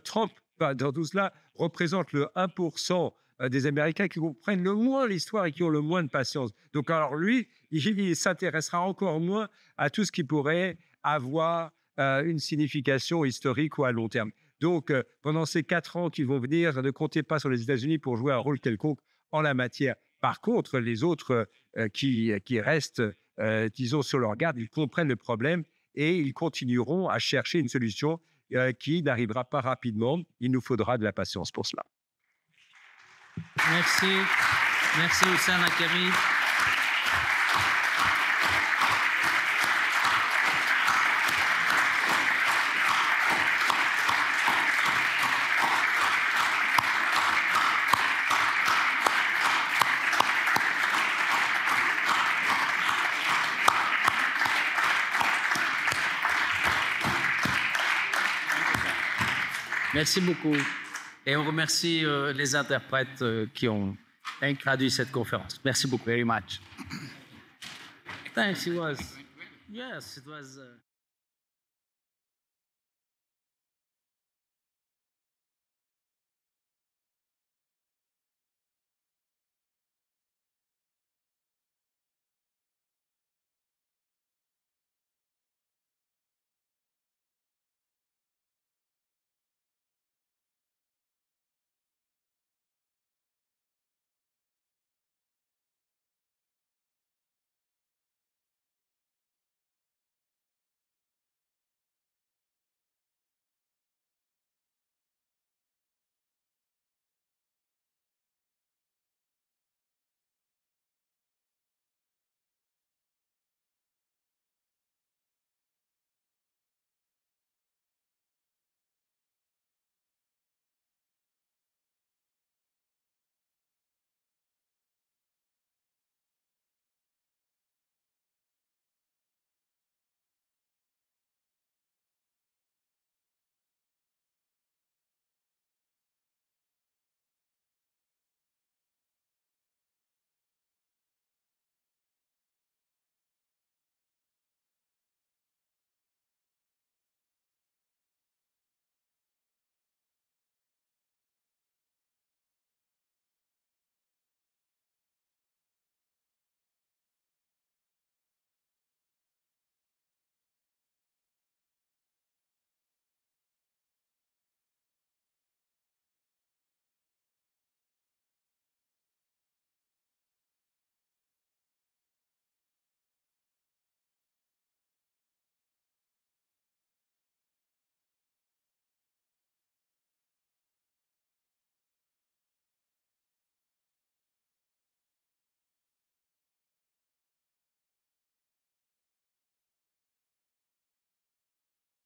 Trump, dans tout cela, représente le 1% des Américains qui comprennent le moins l'histoire et qui ont le moins de patience. Donc, alors lui, il s'intéressera encore moins à tout ce qui pourrait avoir une signification historique ou à long terme. Donc, pendant ces 4 ans qui vont venir, ne comptez pas sur les États-Unis pour jouer un rôle quelconque en la matière. Par contre, les autres qui restent, disons, sur leur garde, ils comprennent le problème et ils continueront à chercher une solution qui n'arrivera pas rapidement. Il nous faudra de la patience pour cela. Merci. Merci, Hussein Akeri. Merci beaucoup. Et on remercie les interprètes qui ont traduit cette conférence. Merci beaucoup. Very much. Thanks. It was. Yes, it was.